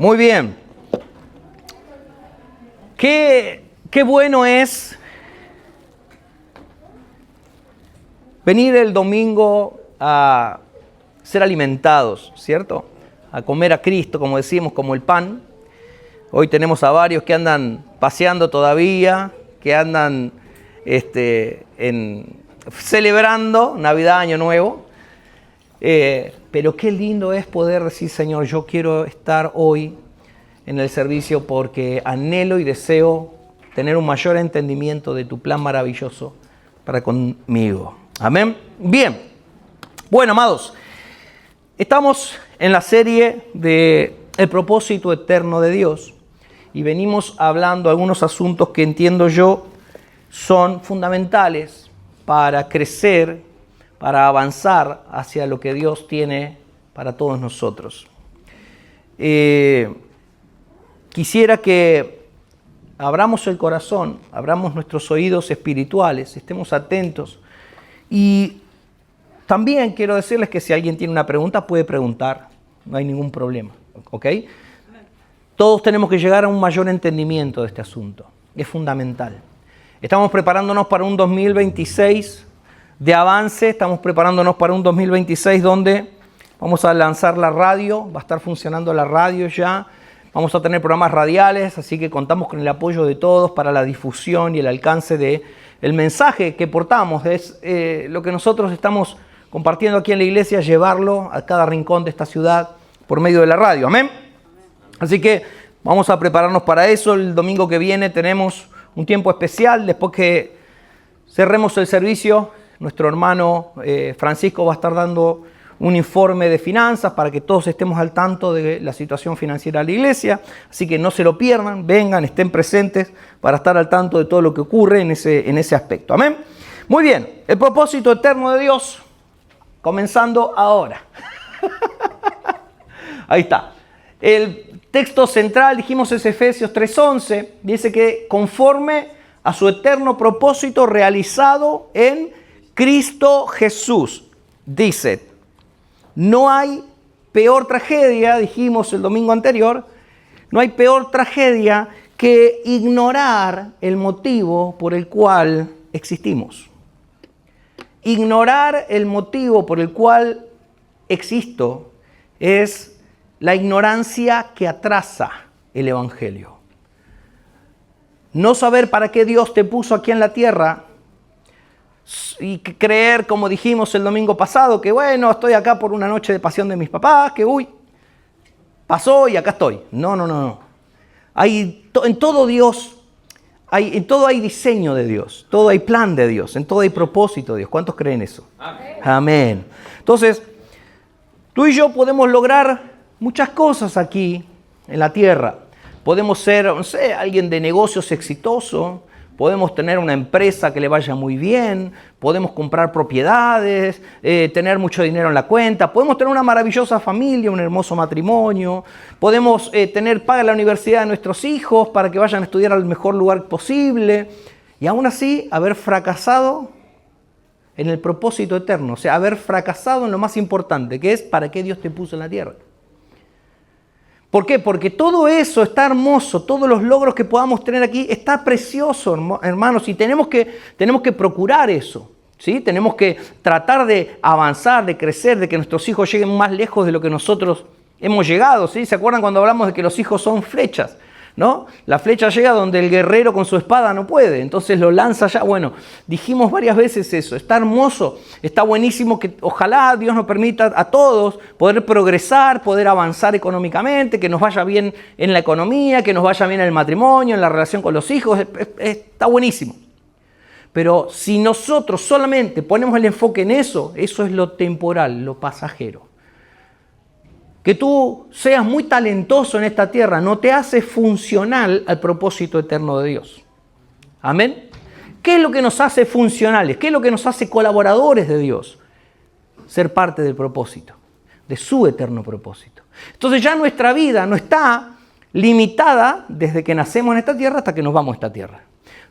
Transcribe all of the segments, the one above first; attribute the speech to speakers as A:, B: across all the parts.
A: Muy bien. Qué bueno es venir el domingo a ser alimentados, ¿cierto? A comer a Cristo, como decimos, como el pan. Hoy tenemos a varios que andan paseando todavía, que andan celebrando Navidad, Año Nuevo. Pero qué lindo es poder decir, Señor, yo quiero estar hoy en el servicio porque anhelo y deseo tener un mayor entendimiento de tu plan maravilloso para conmigo. Amén. Bien. Bueno, amados, estamos en la serie de El propósito eterno de Dios y venimos hablando de algunos asuntos que entiendo yo son fundamentales para crecer, para avanzar hacia lo que Dios tiene para todos nosotros. Quisiera que abramos el corazón, abramos nuestros oídos espirituales, estemos atentos. Y también quiero decirles que si alguien tiene una pregunta, puede preguntar, no hay ningún problema, ¿ok? Todos tenemos que llegar a un mayor entendimiento de este asunto, es fundamental. Estamos preparándonos para un 2026 de avance, estamos preparándonos para un 2026 donde vamos a lanzar la radio, va a estar funcionando la radio ya, vamos a tener programas radiales, así que contamos con el apoyo de todos para la difusión y el alcance del mensaje que portamos. Es lo que nosotros estamos compartiendo aquí en la iglesia, llevarlo a cada rincón de esta ciudad por medio de la radio. Amén. Así que vamos a prepararnos para eso. El domingo que viene tenemos un tiempo especial. Después que cerremos el servicio, nuestro hermano Francisco va a estar dando un informe de finanzas para que todos estemos al tanto de la situación financiera de la iglesia. Así que no se lo pierdan, vengan, estén presentes para estar al tanto de todo lo que ocurre en ese aspecto. Amén. Muy bien, el propósito eterno de Dios, comenzando ahora. Ahí está. El texto central, dijimos, es Efesios 3:11. Dice que conforme a su eterno propósito realizado en Cristo Jesús. Dice, no hay peor tragedia, dijimos el domingo anterior, no hay peor tragedia que ignorar el motivo por el cual existimos. Ignorar el motivo por el cual existo es la ignorancia que atrasa el Evangelio. No saber para qué Dios te puso aquí en la tierra y creer, como dijimos el domingo pasado, que bueno, estoy acá por una noche de pasión de mis papás, que pasó y acá estoy. No. En todo Dios, en todo hay diseño de Dios, todo hay plan de Dios, en todo hay propósito de Dios. ¿Cuántos creen eso? Amén. Amén. Entonces, tú y yo podemos lograr muchas cosas aquí en la tierra. Podemos ser, no sé, alguien de negocios exitoso. Podemos tener una empresa que le vaya muy bien, podemos comprar propiedades, tener mucho dinero en la cuenta, podemos tener una maravillosa familia, un hermoso matrimonio, podemos tener paga la universidad de nuestros hijos para que vayan a estudiar al mejor lugar posible y aún así haber fracasado en el propósito eterno, o sea, haber fracasado en lo más importante, que es para qué Dios te puso en la tierra. ¿Por qué? Porque todo eso está hermoso, todos los logros que podamos tener aquí está precioso, hermanos, y tenemos que procurar eso, ¿sí? Tenemos que tratar de avanzar, de crecer, de que nuestros hijos lleguen más lejos de lo que nosotros hemos llegado, ¿sí? ¿Se acuerdan cuando hablamos de que los hijos son flechas? ¿No? La flecha llega donde el guerrero con su espada no puede, entonces lo lanza allá. Bueno, dijimos varias veces eso, está hermoso, está buenísimo, que ojalá Dios nos permita a todos poder progresar, poder avanzar económicamente, que nos vaya bien en la economía, que nos vaya bien en el matrimonio, en la relación con los hijos, está buenísimo. Pero si nosotros solamente ponemos el enfoque en eso es lo temporal, lo pasajero. Que tú seas muy talentoso en esta tierra no te hace funcional al propósito eterno de Dios. Amén. ¿Qué es lo que nos hace funcionales? ¿Qué es lo que nos hace colaboradores de Dios? Ser parte del propósito, de su eterno propósito. Entonces ya nuestra vida no está limitada desde que nacemos en esta tierra hasta que nos vamos a esta tierra.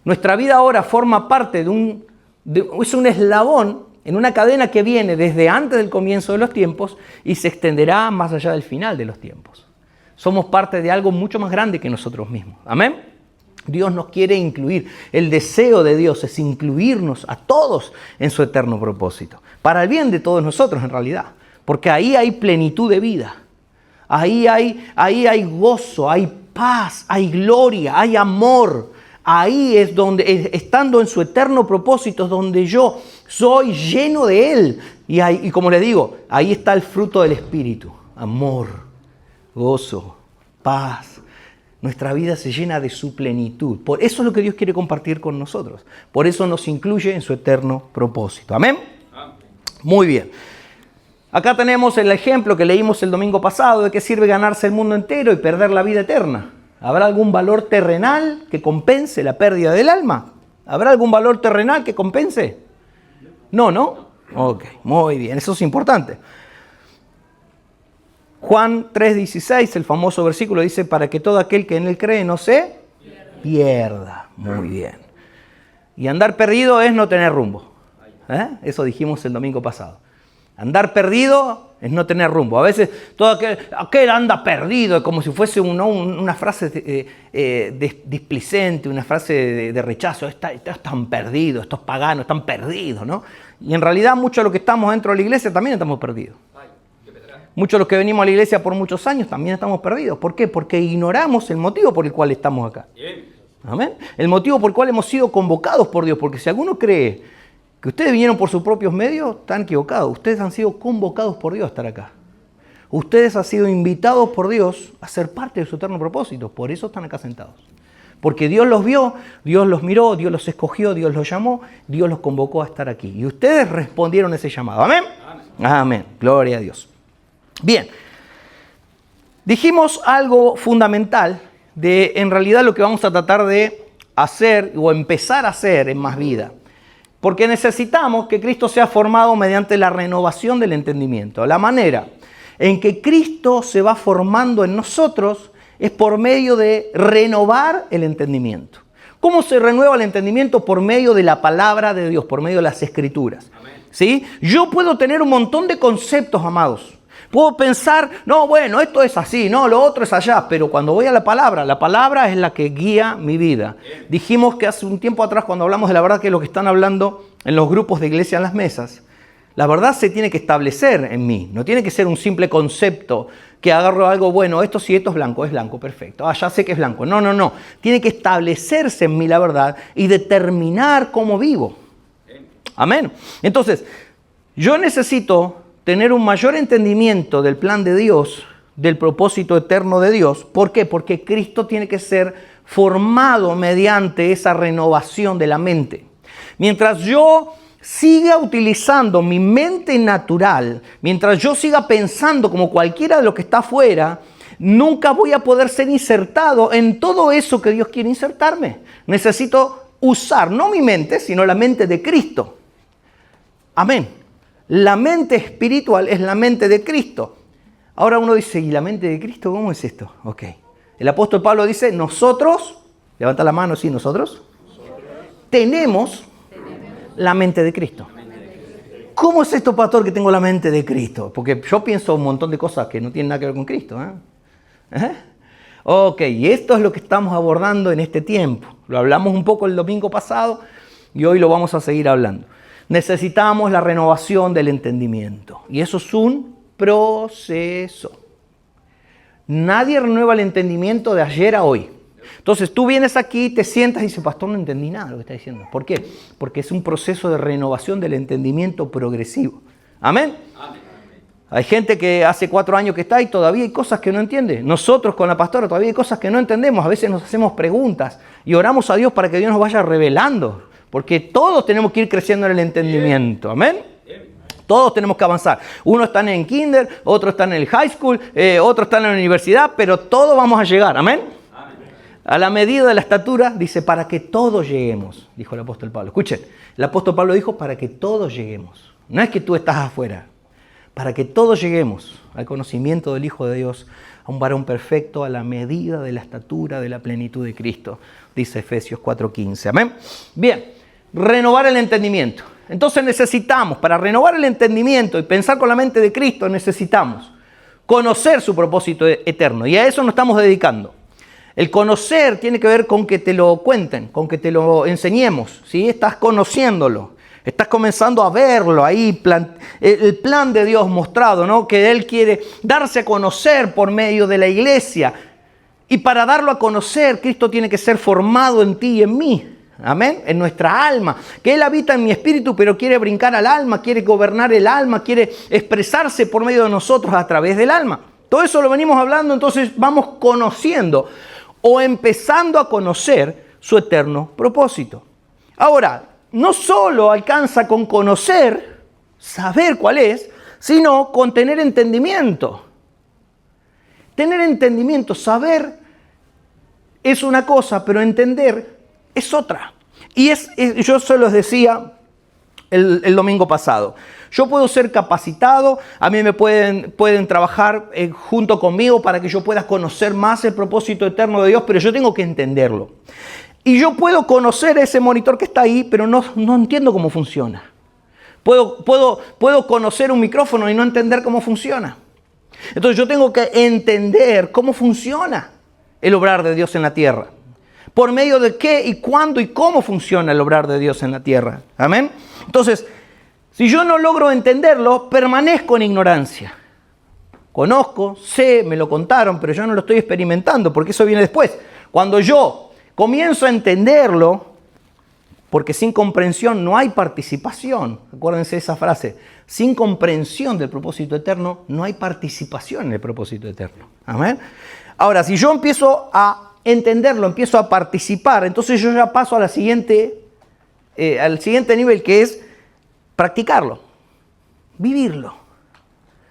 A: Nuestra vida ahora forma parte es un eslabón en una cadena que viene desde antes del comienzo de los tiempos y se extenderá más allá del final de los tiempos. Somos parte de algo mucho más grande que nosotros mismos. Amén. Dios nos quiere incluir. El deseo de Dios es incluirnos a todos en su eterno propósito. Para el bien de todos nosotros en realidad. Porque ahí hay plenitud de vida. Ahí hay gozo, hay paz, hay gloria, hay amor. Ahí es donde, estando en su eterno propósito, es donde yo soy lleno de Él. Y como le digo, ahí está el fruto del Espíritu. Amor, gozo, paz. Nuestra vida se llena de su plenitud. Por eso es lo que Dios quiere compartir con nosotros. Por eso nos incluye en su eterno propósito. ¿Amén? Muy bien. Acá tenemos el ejemplo que leímos el domingo pasado de que sirve ganarse el mundo entero y perder la vida eterna. ¿Habrá algún valor terrenal que compense la pérdida del alma? ¿Habrá algún valor terrenal que compense? No, ¿no? Ok, muy bien, eso es importante. Juan 3:16, el famoso versículo, dice, para que todo aquel que en él cree no se pierda. Muy bien. Y andar perdido es no tener rumbo. Eso dijimos el domingo pasado. Andar perdido es no tener rumbo. A veces todo aquel anda perdido, como si fuese una frase displicente, una frase de rechazo. Están perdidos, estos paganos están perdidos, ¿no? Y en realidad muchos de los que estamos dentro de la iglesia también estamos perdidos. Muchos de los que venimos a la iglesia por muchos años también estamos perdidos. ¿Por qué? Porque ignoramos el motivo por el cual estamos acá. ¿Amén? El motivo por el cual hemos sido convocados por Dios. Porque si alguno cree que ustedes vinieron por sus propios medios, están equivocados. Ustedes han sido convocados por Dios a estar acá. Ustedes han sido invitados por Dios a ser parte de su eterno propósito. Por eso están acá sentados. Porque Dios los vio, Dios los miró, Dios los escogió, Dios los llamó, Dios los convocó a estar aquí. Y ustedes respondieron a ese llamado. ¿Amén? Amén. Gloria a Dios. Bien. Dijimos algo fundamental de en realidad lo que vamos a tratar de hacer o empezar a hacer en Más Vida. Porque necesitamos que Cristo sea formado mediante la renovación del entendimiento. La manera en que Cristo se va formando en nosotros es por medio de renovar el entendimiento. ¿Cómo se renueva el entendimiento? Por medio de la palabra de Dios, por medio de las Escrituras. ¿Sí? Yo puedo tener un montón de conceptos, amados. Puedo pensar, no, bueno, esto es así, no, lo otro es allá, pero cuando voy a la palabra es la que guía mi vida. Dijimos que hace un tiempo atrás, cuando hablamos de la verdad, que lo que están hablando en los grupos de iglesia en las mesas, la verdad se tiene que establecer en mí, no tiene que ser un simple concepto que agarro algo, bueno, esto sí, esto es blanco, perfecto, ya sé que es blanco. No, tiene que establecerse en mí la verdad y determinar cómo vivo. Amén. Entonces, yo necesito tener un mayor entendimiento del plan de Dios, del propósito eterno de Dios. ¿Por qué? Porque Cristo tiene que ser formado mediante esa renovación de la mente. Mientras yo siga utilizando mi mente natural, mientras yo siga pensando como cualquiera de los que está afuera, nunca voy a poder ser insertado en todo eso que Dios quiere insertarme. Necesito usar no mi mente, sino la mente de Cristo. Amén. La mente espiritual es la mente de Cristo. Ahora uno dice, ¿y la mente de Cristo cómo es esto? Ok. El apóstol Pablo dice, nosotros, levanta la mano, sí, nosotros tenemos la mente de Cristo. ¿Cómo es esto, pastor, que tengo la mente de Cristo? Porque yo pienso un montón de cosas que no tienen nada que ver con Cristo. Ok, y esto es lo que estamos abordando en este tiempo. Lo hablamos un poco el domingo pasado y hoy lo vamos a seguir hablando. Necesitamos la renovación del entendimiento. Y eso es un proceso. Nadie renueva el entendimiento de ayer a hoy. Entonces tú vienes aquí, te sientas y dices, pastor, no entendí nada de lo que está diciendo. ¿Por qué? Porque es un proceso de renovación del entendimiento progresivo. ¿Amén? Amén. Hay gente que hace 4 años que está y todavía hay cosas que no entiende. Nosotros con la pastora todavía hay cosas que no entendemos. A veces nos hacemos preguntas y oramos a Dios para que Dios nos vaya revelando. Porque todos tenemos que ir creciendo en el entendimiento. Amén. Todos tenemos que avanzar. Unos están en kinder, otros están en el high school, otros están en la universidad, pero todos vamos a llegar. Amén. A la medida de la estatura, dice, para que todos lleguemos, dijo el apóstol Pablo. Escuchen, el apóstol Pablo dijo, para que todos lleguemos. No es que tú estás afuera. Para que todos lleguemos al conocimiento del Hijo de Dios, a un varón perfecto, a la medida de la estatura de la plenitud de Cristo, dice Efesios 4:15. Amén. Bien. Renovar el entendimiento. Entonces necesitamos, para renovar el entendimiento y pensar con la mente de Cristo, necesitamos conocer su propósito eterno. Y a eso nos estamos dedicando. El conocer tiene que ver con que te lo cuenten, con que te lo enseñemos, ¿sí? Estás conociéndolo, estás comenzando a verlo ahí, el plan de Dios mostrado, ¿no? Que Él quiere darse a conocer por medio de la iglesia. Y para darlo a conocer, Cristo tiene que ser formado en ti y en mí. Amén, en nuestra alma, que Él habita en mi espíritu, pero quiere brincar al alma, quiere gobernar el alma, quiere expresarse por medio de nosotros a través del alma. Todo eso lo venimos hablando, entonces vamos conociendo o empezando a conocer su eterno propósito. Ahora, no solo alcanza con conocer, saber cuál es, sino con tener entendimiento. Tener entendimiento, saber es una cosa, pero entender es otra. Y yo se los decía el domingo pasado. Yo puedo ser capacitado, a mí me pueden trabajar junto conmigo para que yo pueda conocer más el propósito eterno de Dios, pero yo tengo que entenderlo. Y yo puedo conocer ese monitor que está ahí, pero no entiendo cómo funciona. Puedo conocer un micrófono y no entender cómo funciona. Entonces yo tengo que entender cómo funciona el obrar de Dios en la tierra. ¿Por medio de qué y cuándo y cómo funciona el obrar de Dios en la tierra? Amén. Entonces, si yo no logro entenderlo, permanezco en ignorancia. Conozco, sé, me lo contaron, pero yo no lo estoy experimentando, porque eso viene después. Cuando yo comienzo a entenderlo, porque sin comprensión no hay participación. Acuérdense de esa frase. Sin comprensión del propósito eterno, no hay participación en el propósito eterno. Amén. Ahora, si yo empiezo a entenderlo, empiezo a participar, entonces yo ya paso al siguiente nivel, que es practicarlo, vivirlo.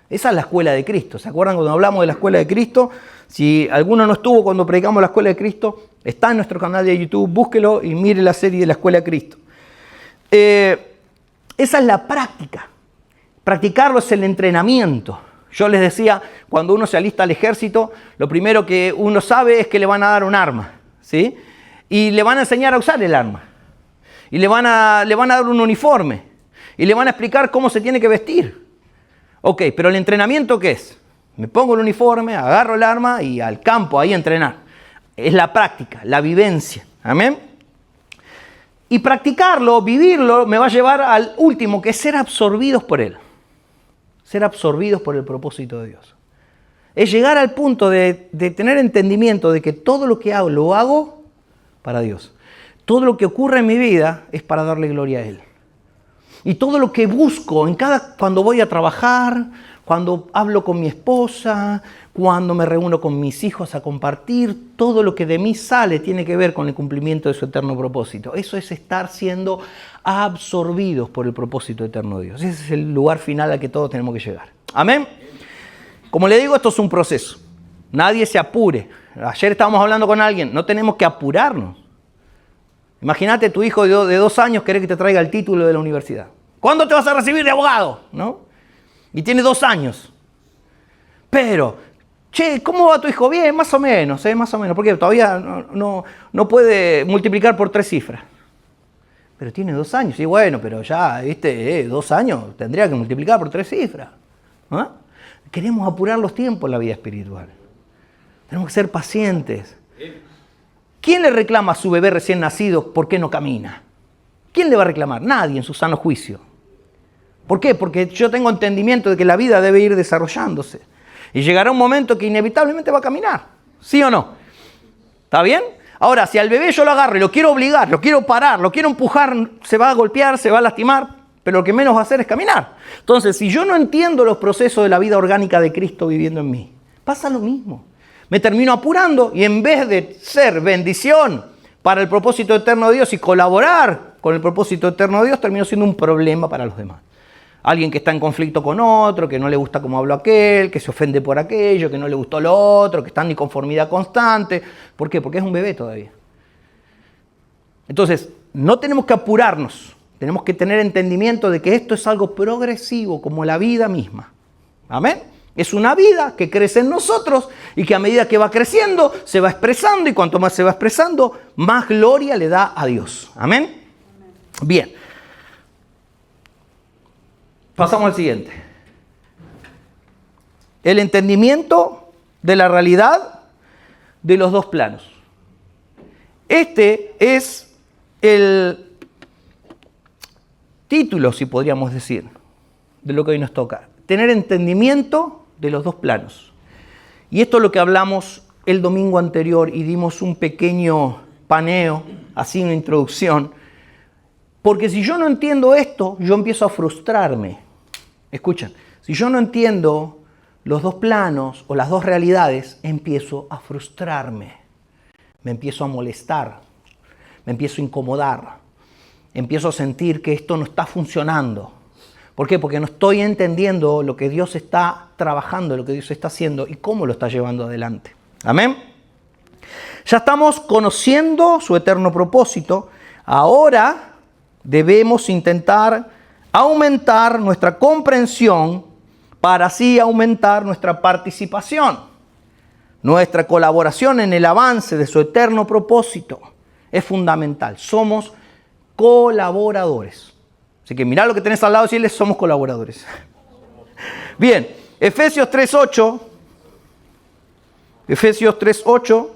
A: Esa es la escuela de Cristo. ¿Se acuerdan cuando hablamos de la escuela de Cristo? Si alguno no estuvo cuando predicamos la escuela de Cristo, está en nuestro canal de YouTube, búsquelo y mire la serie de la escuela de Cristo. Esa es la práctica. Practicarlo es el entrenamiento. Yo les decía, cuando uno se alista al ejército, lo primero que uno sabe es que le van a dar un arma, ¿sí? Y le van a enseñar a usar el arma. Y le van a dar un uniforme. Y le van a explicar cómo se tiene que vestir. Ok, pero el entrenamiento, ¿qué es? Me pongo el uniforme, agarro el arma y al campo ahí a entrenar. Es la práctica, la vivencia. Amén. Y practicarlo, vivirlo, me va a llevar al último, que es ser absorbidos por Él. Ser absorbidos por el propósito de Dios. Es llegar al punto de tener entendimiento de que todo lo que hago, lo hago para Dios. Todo lo que ocurre en mi vida es para darle gloria a Él. Y todo lo que busco, cuando voy a trabajar, cuando hablo con mi esposa, cuando me reúno con mis hijos a compartir, todo lo que de mí sale tiene que ver con el cumplimiento de su eterno propósito. Eso es estar siendo absorbidos por el propósito eterno de Dios. Ese es el lugar final al que todos tenemos que llegar. Amén. Como le digo, esto es un proceso. Nadie se apure. Ayer estábamos hablando con alguien, no tenemos que apurarnos. Imagínate tu hijo de 2 años quiere que te traiga el título de la universidad. ¿Cuándo te vas a recibir de abogado? ¿No? Y tiene 2 años. Pero, che, ¿cómo va tu hijo? Bien, más o menos, más o menos. Porque todavía no puede multiplicar por 3 cifras. Pero tiene 2 años. Y bueno, pero ya, viste, 2 años tendría que multiplicar por 3 cifras. ¿Ah? Queremos apurar los tiempos en la vida espiritual. Tenemos que ser pacientes. ¿Quién le reclama a su bebé recién nacido por qué no camina? ¿Quién le va a reclamar? Nadie en su sano juicio. ¿Por qué? Porque yo tengo entendimiento de que la vida debe ir desarrollándose. Y llegará un momento que inevitablemente va a caminar. ¿Sí o no? ¿Está bien? Ahora, si al bebé yo lo agarro y lo quiero obligar, lo quiero parar, lo quiero empujar, se va a golpear, se va a lastimar, pero lo que menos va a hacer es caminar. Entonces, si yo no entiendo los procesos de la vida orgánica de Cristo viviendo en mí, pasa lo mismo. Me termino apurando y en vez de ser bendición para el propósito eterno de Dios y colaborar con el propósito eterno de Dios, termino siendo un problema para los demás. Alguien que está en conflicto con otro, que no le gusta cómo habló aquel, que se ofende por aquello, que no le gustó lo otro, que está en inconformidad constante. ¿Por qué? Porque es un bebé todavía. Entonces, no tenemos que apurarnos. Tenemos que tener entendimiento de que esto es algo progresivo, como la vida misma. ¿Amén? Es una vida que crece en nosotros y que a medida que va creciendo, se va expresando y cuanto más se va expresando, más gloria le da a Dios. ¿Amén? Bien. Pasamos al siguiente. el entendimiento de la realidad de los dos planos. Este es el título, si podríamos decir, de lo que hoy nos toca. Tener entendimiento de los dos planos. Y esto es lo que hablamos el domingo anterior y dimos un pequeño paneo, así una introducción. Porque si yo no entiendo esto, yo empiezo a frustrarme. Escuchen, si yo no entiendo los dos planos o las dos realidades, empiezo a frustrarme. Me empiezo a molestar, me empiezo a incomodar, empiezo a sentir que esto no está funcionando. ¿Por qué? Porque no estoy entendiendo lo que Dios está trabajando, lo que Dios está haciendo y cómo lo está llevando adelante. Amén. Ya estamos conociendo su eterno propósito. Ahora debemos intentar aumentar nuestra comprensión para así aumentar nuestra participación. Nuestra colaboración en el avance de su eterno propósito es fundamental. Somos colaboradores. Así que mirá lo que tenés al lado y decirles, somos colaboradores. Bien, Efesios 3:8. Efesios 3:8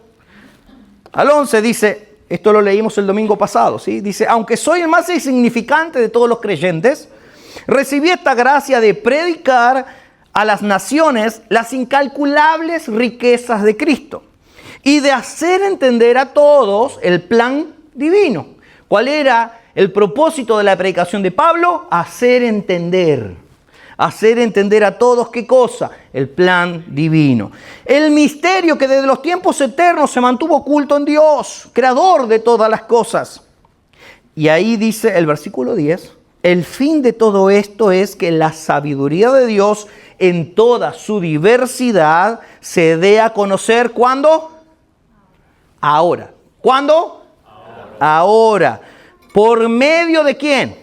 A: al 11 dice, esto lo leímos el domingo pasado, ¿sí? Dice, aunque soy el más insignificante de todos los creyentes, recibí esta gracia de predicar a las naciones las incalculables riquezas de Cristo y de hacer entender a todos el plan divino. ¿Cuál era el propósito de la predicación de Pablo? Hacer entender a todos, ¿qué cosa? El plan divino. El misterio que desde los tiempos eternos se mantuvo oculto en Dios, creador de todas las cosas. Y ahí dice el versículo 10, el fin de todo esto es que la sabiduría de Dios en toda su diversidad se dé a conocer, ¿cuándo? Ahora. ¿Cuándo? Ahora. ¿Por medio de quién?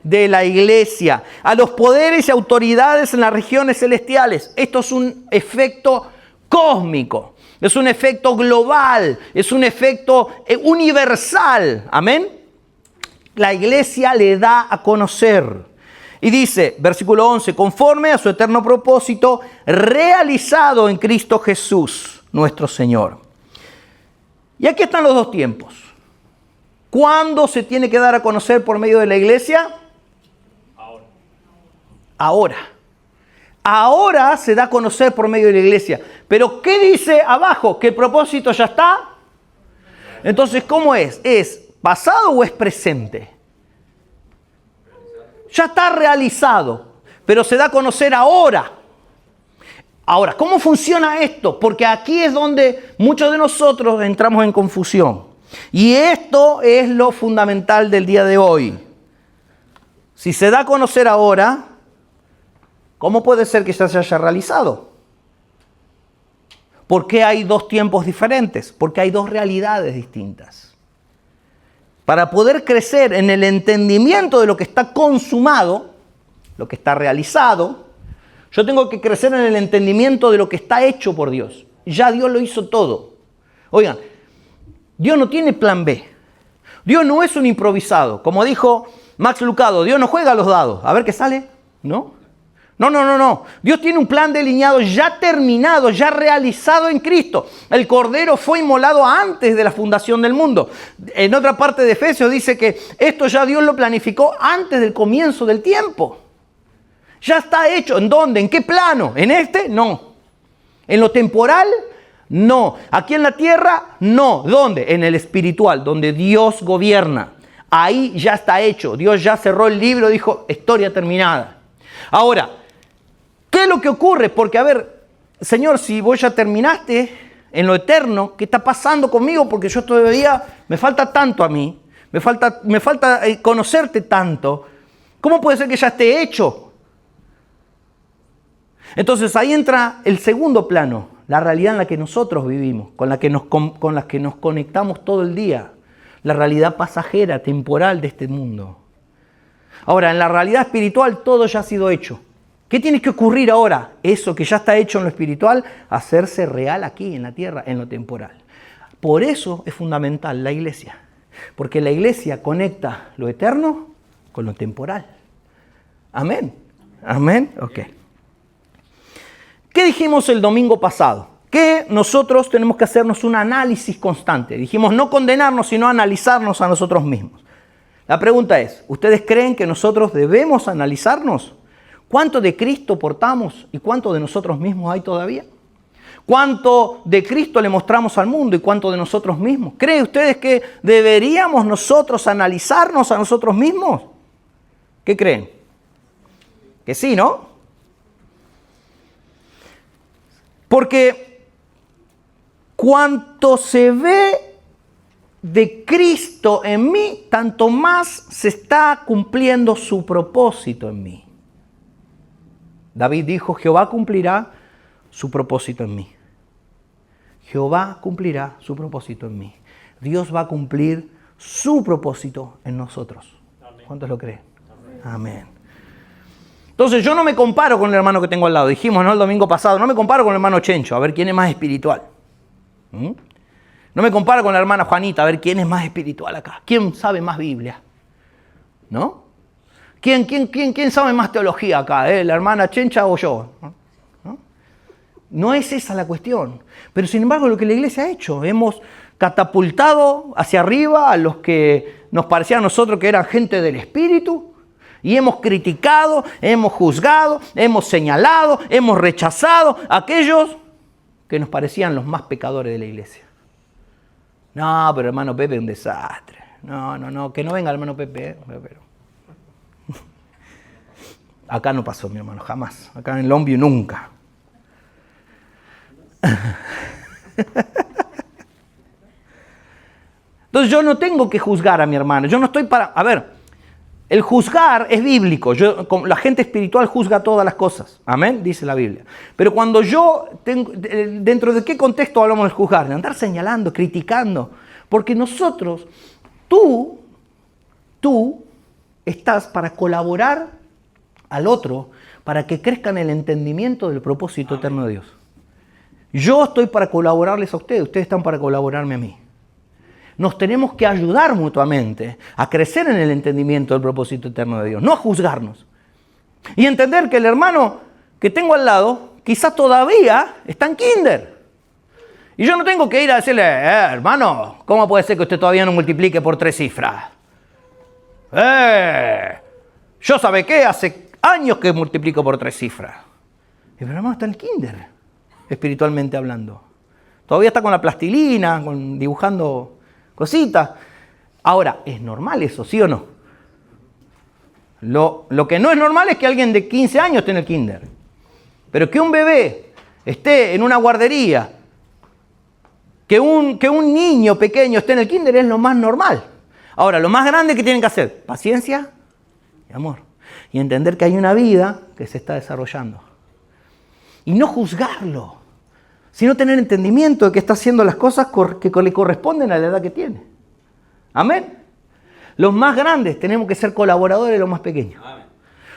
A: De la iglesia. A los poderes y autoridades en las regiones celestiales. Esto es un efecto cósmico. Es un efecto global. Es un efecto universal. Amén. La iglesia le da a conocer. Y dice, versículo 11, conforme a su eterno propósito realizado en Cristo Jesús, nuestro Señor. Y aquí están los dos tiempos. ¿Cuándo se tiene que dar a conocer por medio de la iglesia? Ahora. Ahora se da a conocer por medio de la iglesia. Pero ¿qué dice abajo? ¿Que el propósito ya está? Entonces, ¿cómo es? ¿Es pasado o es presente? Ya está realizado, pero se da a conocer ahora. Ahora, ¿cómo funciona esto? Porque aquí es donde muchos de nosotros entramos en confusión. Y esto es lo fundamental del día de hoy. Si se da a conocer ahora, ¿cómo puede ser que ya se haya realizado? ¿Por qué hay dos tiempos diferentes? Porque hay dos realidades distintas. Para poder crecer en el entendimiento de lo que está consumado, lo que está realizado, yo tengo que crecer en el entendimiento de lo que está hecho por Dios. Ya Dios lo hizo todo. Oigan, Dios no tiene plan B. Dios no es un improvisado. Como dijo Max Lucado, Dios no juega a los dados. A ver qué sale. ¿No? No. Dios tiene un plan delineado, ya terminado, ya realizado en Cristo. El Cordero fue inmolado antes de la fundación del mundo. En otra parte de Efesios dice que esto ya Dios lo planificó antes del comienzo del tiempo. Ya está hecho. ¿En dónde? ¿En qué plano? ¿En este? No. ¿En lo temporal? No. ¿Aquí en la tierra? No. ¿Dónde? En el espiritual, donde Dios gobierna. Ahí ya está hecho. Dios ya cerró el libro, dijo, historia terminada. Ahora, ¿qué es lo que ocurre? Porque, a ver, Señor, si vos ya terminaste en lo eterno, ¿qué está pasando conmigo? Porque yo todavía me falta tanto a mí, me falta conocerte tanto. ¿Cómo puede ser que ya esté hecho? Entonces ahí entra el segundo plano, la realidad en la que nosotros vivimos, con la que nos conectamos todo el día, la realidad pasajera, temporal de este mundo. Ahora, en la realidad espiritual todo ya ha sido hecho. ¿Qué tiene que ocurrir ahora? Eso que ya está hecho en lo espiritual, hacerse real aquí en la tierra, en lo temporal. Por eso es fundamental la iglesia, porque la iglesia conecta lo eterno con lo temporal. Amén. Amén. Ok. ¿Qué dijimos el domingo pasado? Que nosotros tenemos que hacernos un análisis constante. Dijimos no condenarnos, sino analizarnos a nosotros mismos. La pregunta es, ¿ustedes creen que nosotros debemos analizarnos? ¿Cuánto de Cristo portamos y cuánto de nosotros mismos hay todavía? ¿Cuánto de Cristo le mostramos al mundo y cuánto de nosotros mismos? ¿Creen ustedes que deberíamos nosotros analizarnos a nosotros mismos? ¿Qué creen? Que sí, ¿no? Porque cuanto se ve de Cristo en mí, tanto más se está cumpliendo su propósito en mí. David dijo, Jehová cumplirá su propósito en mí. Jehová cumplirá su propósito en mí. Dios va a cumplir su propósito en nosotros. ¿Cuántos lo creen? Amén. Entonces yo no me comparo con el hermano que tengo al lado. Dijimos, ¿no? El domingo pasado, no me comparo con el hermano Chencho, a ver quién es más espiritual. No me comparo con la hermana Juanita, a ver quién es más espiritual acá. ¿Quién sabe más Biblia? ¿No? ¿Quién sabe más teología acá? ¿La hermana Chencha o yo? ¿No? No es esa la cuestión. Pero sin embargo lo que la iglesia ha hecho, hemos catapultado hacia arriba a los que nos parecía a nosotros que eran gente del espíritu y hemos criticado, hemos juzgado, hemos señalado, hemos rechazado a aquellos que nos parecían los más pecadores de la iglesia. No, pero hermano Pepe es un desastre. No, que no venga el hermano Pepe. Pero acá no pasó, mi hermano, jamás. Acá en Longview nunca. Entonces yo no tengo que juzgar a mi hermano. Yo no estoy para... A ver, el juzgar es bíblico. La gente espiritual juzga todas las cosas. Amén, dice la Biblia. Pero cuando yo tengo... ¿Dentro de qué contexto hablamos de juzgar? De andar señalando, criticando. Porque nosotros, tú estás para colaborar al otro para que crezca en el entendimiento del propósito eterno de Dios. Yo estoy para colaborarles a ustedes están para colaborarme a mí. Nos tenemos que ayudar mutuamente a crecer en el entendimiento del propósito eterno de Dios, no a juzgarnos. Y entender que el hermano que tengo al lado quizás todavía está en kinder. Y yo no tengo que ir a decirle, hermano, ¿cómo puede ser que usted todavía no multiplique por 3 cifras? Yo sabe qué, hace años que multiplico por 3 cifras. Y el hermano está en el kinder, espiritualmente hablando. Todavía está con la plastilina, dibujando cositas. Ahora, ¿es normal eso, sí o no? Lo que no es normal es que alguien de 15 años esté en el kinder. Pero que un bebé esté en una guardería, que un niño pequeño esté en el kinder es lo más normal. Ahora, lo más grande que tienen que hacer, paciencia y amor. Y entender que hay una vida que se está desarrollando. Y no juzgarlo, sino tener entendimiento de que está haciendo las cosas que le corresponden a la edad que tiene. Amén. Los más grandes tenemos que ser colaboradores de los más pequeños. Amén.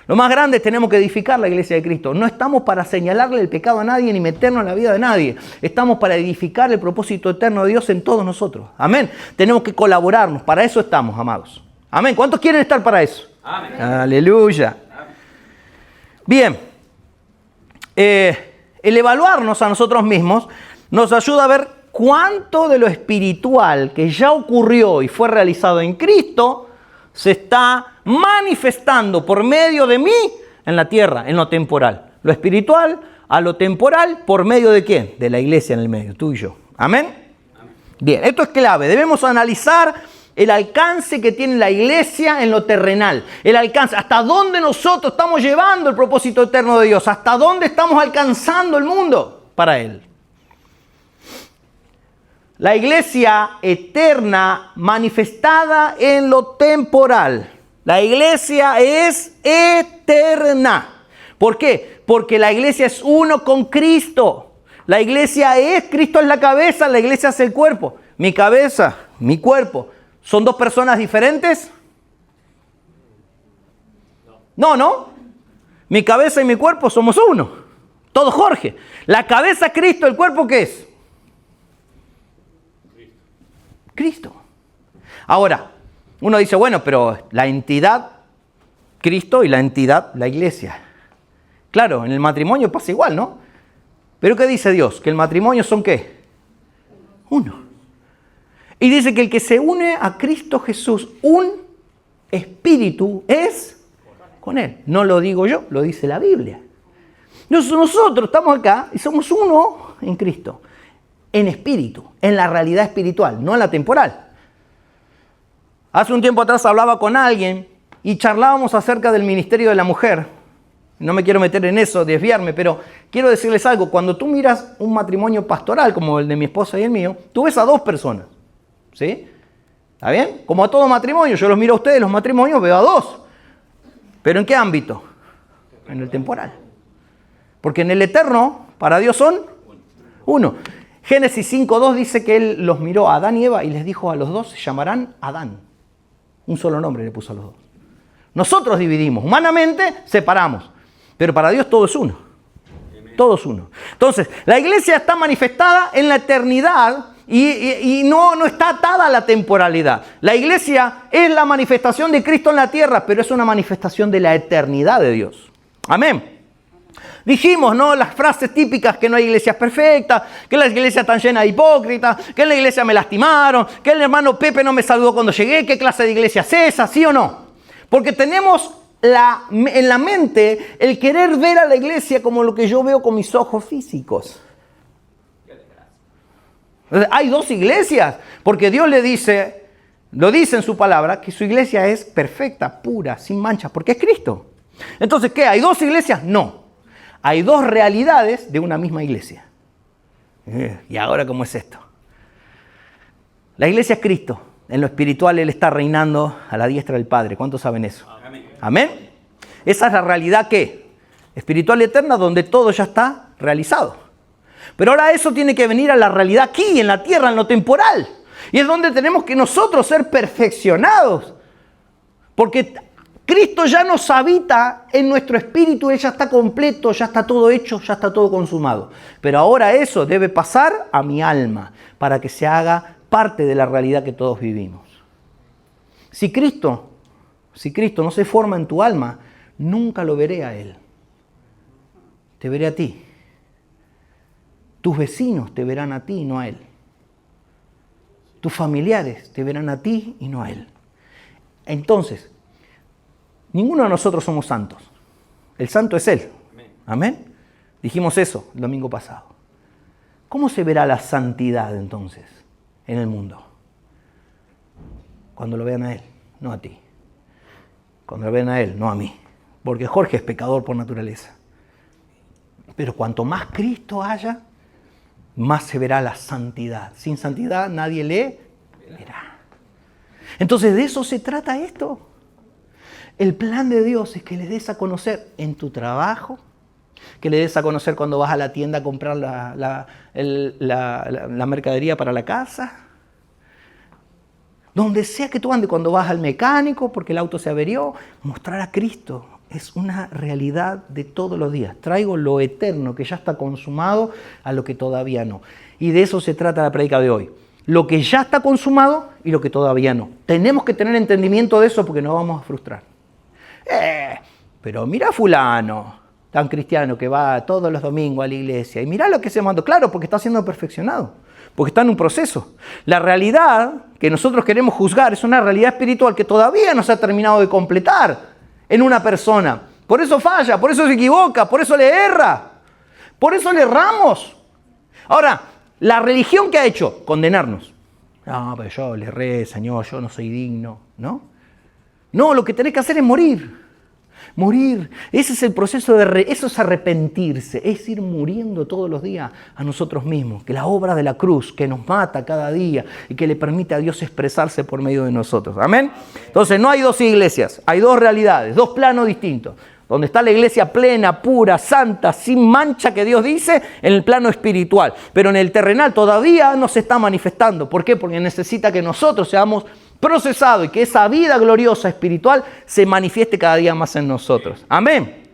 A: Los más grandes tenemos que edificar la iglesia de Cristo. No estamos para señalarle el pecado a nadie ni meternos en la vida de nadie. Estamos para edificar el propósito eterno de Dios en todos nosotros. Amén. Tenemos que colaborarnos. Para eso estamos, amados. Amén. ¿Cuántos quieren estar para eso? Amén. Aleluya. Amén. Bien. El evaluarnos a nosotros mismos nos ayuda a ver cuánto de lo espiritual que ya ocurrió y fue realizado en Cristo se está manifestando por medio de mí en la tierra, en lo temporal. Lo espiritual a lo temporal, ¿por medio de quién? De la iglesia en el medio, tú y yo. ¿Amén? Amén. Bien, esto es clave. Debemos analizar el alcance que tiene la iglesia en lo terrenal. El alcance, hasta dónde nosotros estamos llevando el propósito eterno de Dios. Hasta dónde estamos alcanzando el mundo para Él. La iglesia eterna manifestada en lo temporal. La iglesia es eterna. ¿Por qué? Porque la iglesia es uno con Cristo. La iglesia es, Cristo es la cabeza, la iglesia es el cuerpo. Mi cabeza, mi cuerpo. ¿Son dos personas diferentes? No. Mi cabeza y mi cuerpo somos uno. Todo Jorge. La cabeza Cristo, el cuerpo ¿qué es? Cristo. Ahora, uno dice, bueno, pero la entidad Cristo y la entidad la iglesia. Claro, en el matrimonio pasa igual, ¿no? Pero ¿qué dice Dios? Que el matrimonio son ¿qué? Uno. Y dice que el que se une a Cristo Jesús, un espíritu es con Él. No lo digo yo, lo dice la Biblia. Nosotros estamos acá y somos uno en Cristo. En espíritu, en la realidad espiritual, no en la temporal. Hace un tiempo atrás hablaba con alguien y charlábamos acerca del ministerio de la mujer. No me quiero meter en eso, desviarme, pero quiero decirles algo. Cuando tú miras un matrimonio pastoral como el de mi esposa y el mío, tú ves a dos personas. ¿Sí? ¿Está bien? Como a todo matrimonio, yo los miro a ustedes, los matrimonios, veo a dos. ¿Pero en qué ámbito? En el temporal. Porque en el eterno, para Dios son uno. Génesis 5:2 dice que Él los miró a Adán y Eva y les dijo a los dos, se llamarán Adán. Un solo nombre le puso a los dos. Nosotros dividimos, humanamente separamos, pero para Dios todo es uno. Todo es uno. Entonces, la iglesia está manifestada en la eternidad y no está atada a la temporalidad. La iglesia es la manifestación de Cristo en la tierra, pero es una manifestación de la eternidad de Dios. Amén. Dijimos, ¿no? Las frases típicas que no hay iglesias perfectas, que la iglesia está llena de hipócritas, que en la iglesia me lastimaron, que el hermano Pepe no me saludó cuando llegué, ¿qué clase de iglesia es esa? ¿Sí o no? Porque tenemos en la mente el querer ver a la iglesia como lo que yo veo con mis ojos físicos. Hay dos iglesias, porque Dios le dice, lo dice en su palabra, que su iglesia es perfecta, pura, sin manchas, porque es Cristo. Entonces, ¿qué? ¿Hay dos iglesias? No. Hay dos realidades de una misma iglesia. ¿Y ahora cómo es esto? La iglesia es Cristo. En lo espiritual Él está reinando a la diestra del Padre. ¿Cuántos saben eso? Amén. ¿Amén? Esa es la realidad ¿qué? Espiritual y eterna, donde todo ya está realizado. Pero ahora eso tiene que venir a la realidad aquí, en la tierra, en lo temporal. Y es donde tenemos que nosotros ser perfeccionados. Porque Cristo ya nos habita en nuestro espíritu, Él ya está completo, ya está todo hecho, ya está todo consumado. Pero ahora eso debe pasar a mi alma para que se haga parte de la realidad que todos vivimos. Si Cristo no se forma en tu alma, nunca lo veré a Él. Te veré a ti. Tus vecinos te verán a ti y no a Él. Tus familiares te verán a ti y no a Él. Entonces, ninguno de nosotros somos santos. El santo es Él. Amén. Dijimos eso el domingo pasado. ¿Cómo se verá la santidad entonces en el mundo? Cuando lo vean a Él, no a ti. Cuando lo vean a Él, no a mí. Porque Jorge es pecador por naturaleza. Pero cuanto más Cristo haya, más se verá la santidad. Sin santidad nadie le verá. Entonces, ¿de eso se trata esto? El plan de Dios es que le des a conocer en tu trabajo, que le des a conocer cuando vas a la tienda a comprar la mercadería para la casa. Donde sea que tú andes, cuando vas al mecánico porque el auto se averió, mostrar a Cristo es una realidad de todos los días. Traigo lo eterno que ya está consumado a lo que todavía no. Y de eso se trata la prédica de hoy. Lo que ya está consumado y lo que todavía no. Tenemos que tener entendimiento de eso porque no vamos a frustrar. Pero mira fulano, tan cristiano que va todos los domingos a la iglesia. Y mira lo que se mandó. Claro, porque está siendo perfeccionado. Porque está en un proceso. La realidad que nosotros queremos juzgar es una realidad espiritual que todavía no se ha terminado de completar en una persona. Por eso falla, por eso se equivoca, por eso le erra. Por eso le erramos. Ahora, la religión, ¿qué ha hecho? Condenarnos. No, pero yo le erré, Señor, yo no soy digno. ¿No? No, lo que tenés que hacer es morir. Morir. Ese es el proceso eso es arrepentirse. Es ir muriendo todos los días a nosotros mismos. Que la obra de la cruz, que nos mata cada día y que le permite a Dios expresarse por medio de nosotros. Amén. Entonces no hay dos iglesias, hay dos realidades, dos planos distintos. Donde está la iglesia plena, pura, santa, sin mancha que Dios dice, en el plano espiritual. Pero en el terrenal todavía no se está manifestando. ¿Por qué? Porque necesita que nosotros seamos procesados y que esa vida gloriosa espiritual se manifieste cada día más en nosotros. Amén.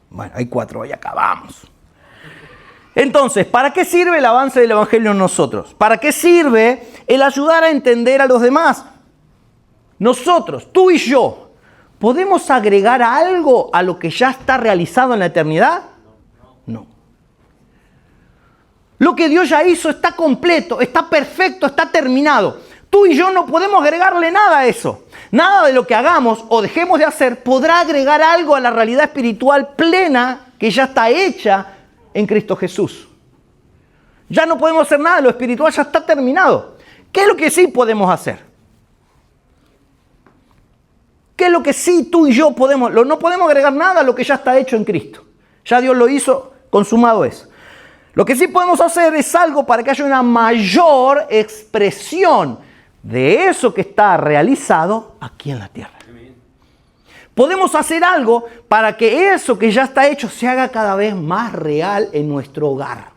A: Bueno, hay 4, hoy acabamos. Entonces, ¿para qué sirve el avance del Evangelio en nosotros? ¿Para qué sirve el ayudar a entender a los demás? Nosotros, tú y yo, ¿podemos agregar algo a lo que ya está realizado en la eternidad? No. Lo que Dios ya hizo está completo, está perfecto, está terminado. Tú y yo no podemos agregarle nada a eso. Nada de lo que hagamos o dejemos de hacer podrá agregar algo a la realidad espiritual plena que ya está hecha en Cristo Jesús. Ya no podemos hacer nada, lo espiritual ya está terminado. ¿Qué es lo que sí podemos hacer? ¿Qué es lo que sí tú y yo podemos? No podemos agregar nada a lo que ya está hecho en Cristo. Ya Dios lo hizo, consumado es. Lo que sí podemos hacer es algo para que haya una mayor expresión de eso que está realizado aquí en la tierra. Podemos hacer algo para que eso que ya está hecho se haga cada vez más real en nuestro hogar,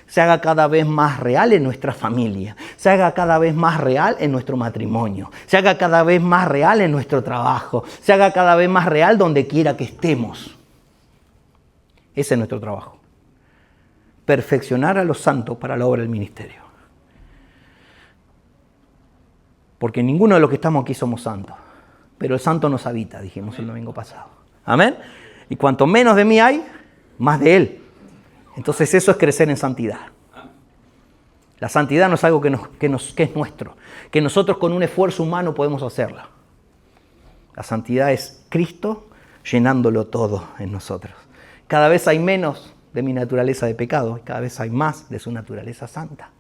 A: se haga cada vez más real en nuestra familia, se haga cada vez más real en nuestro matrimonio, se haga cada vez más real en nuestro trabajo, se haga cada vez más real donde quiera que estemos. Ese es nuestro trabajo. Perfeccionar a los santos para la obra del ministerio. Porque ninguno de los que estamos aquí somos santos. Pero el santo nos habita, dijimos el domingo pasado. Amén. Y cuanto menos de mí hay, más de Él. Entonces eso es crecer en santidad. La santidad no es algo que es nuestro. Que nosotros con un esfuerzo humano podemos hacerla. La santidad es Cristo llenándolo todo en nosotros. Cada vez hay menos de mi naturaleza de pecado y cada vez hay más de su naturaleza santa.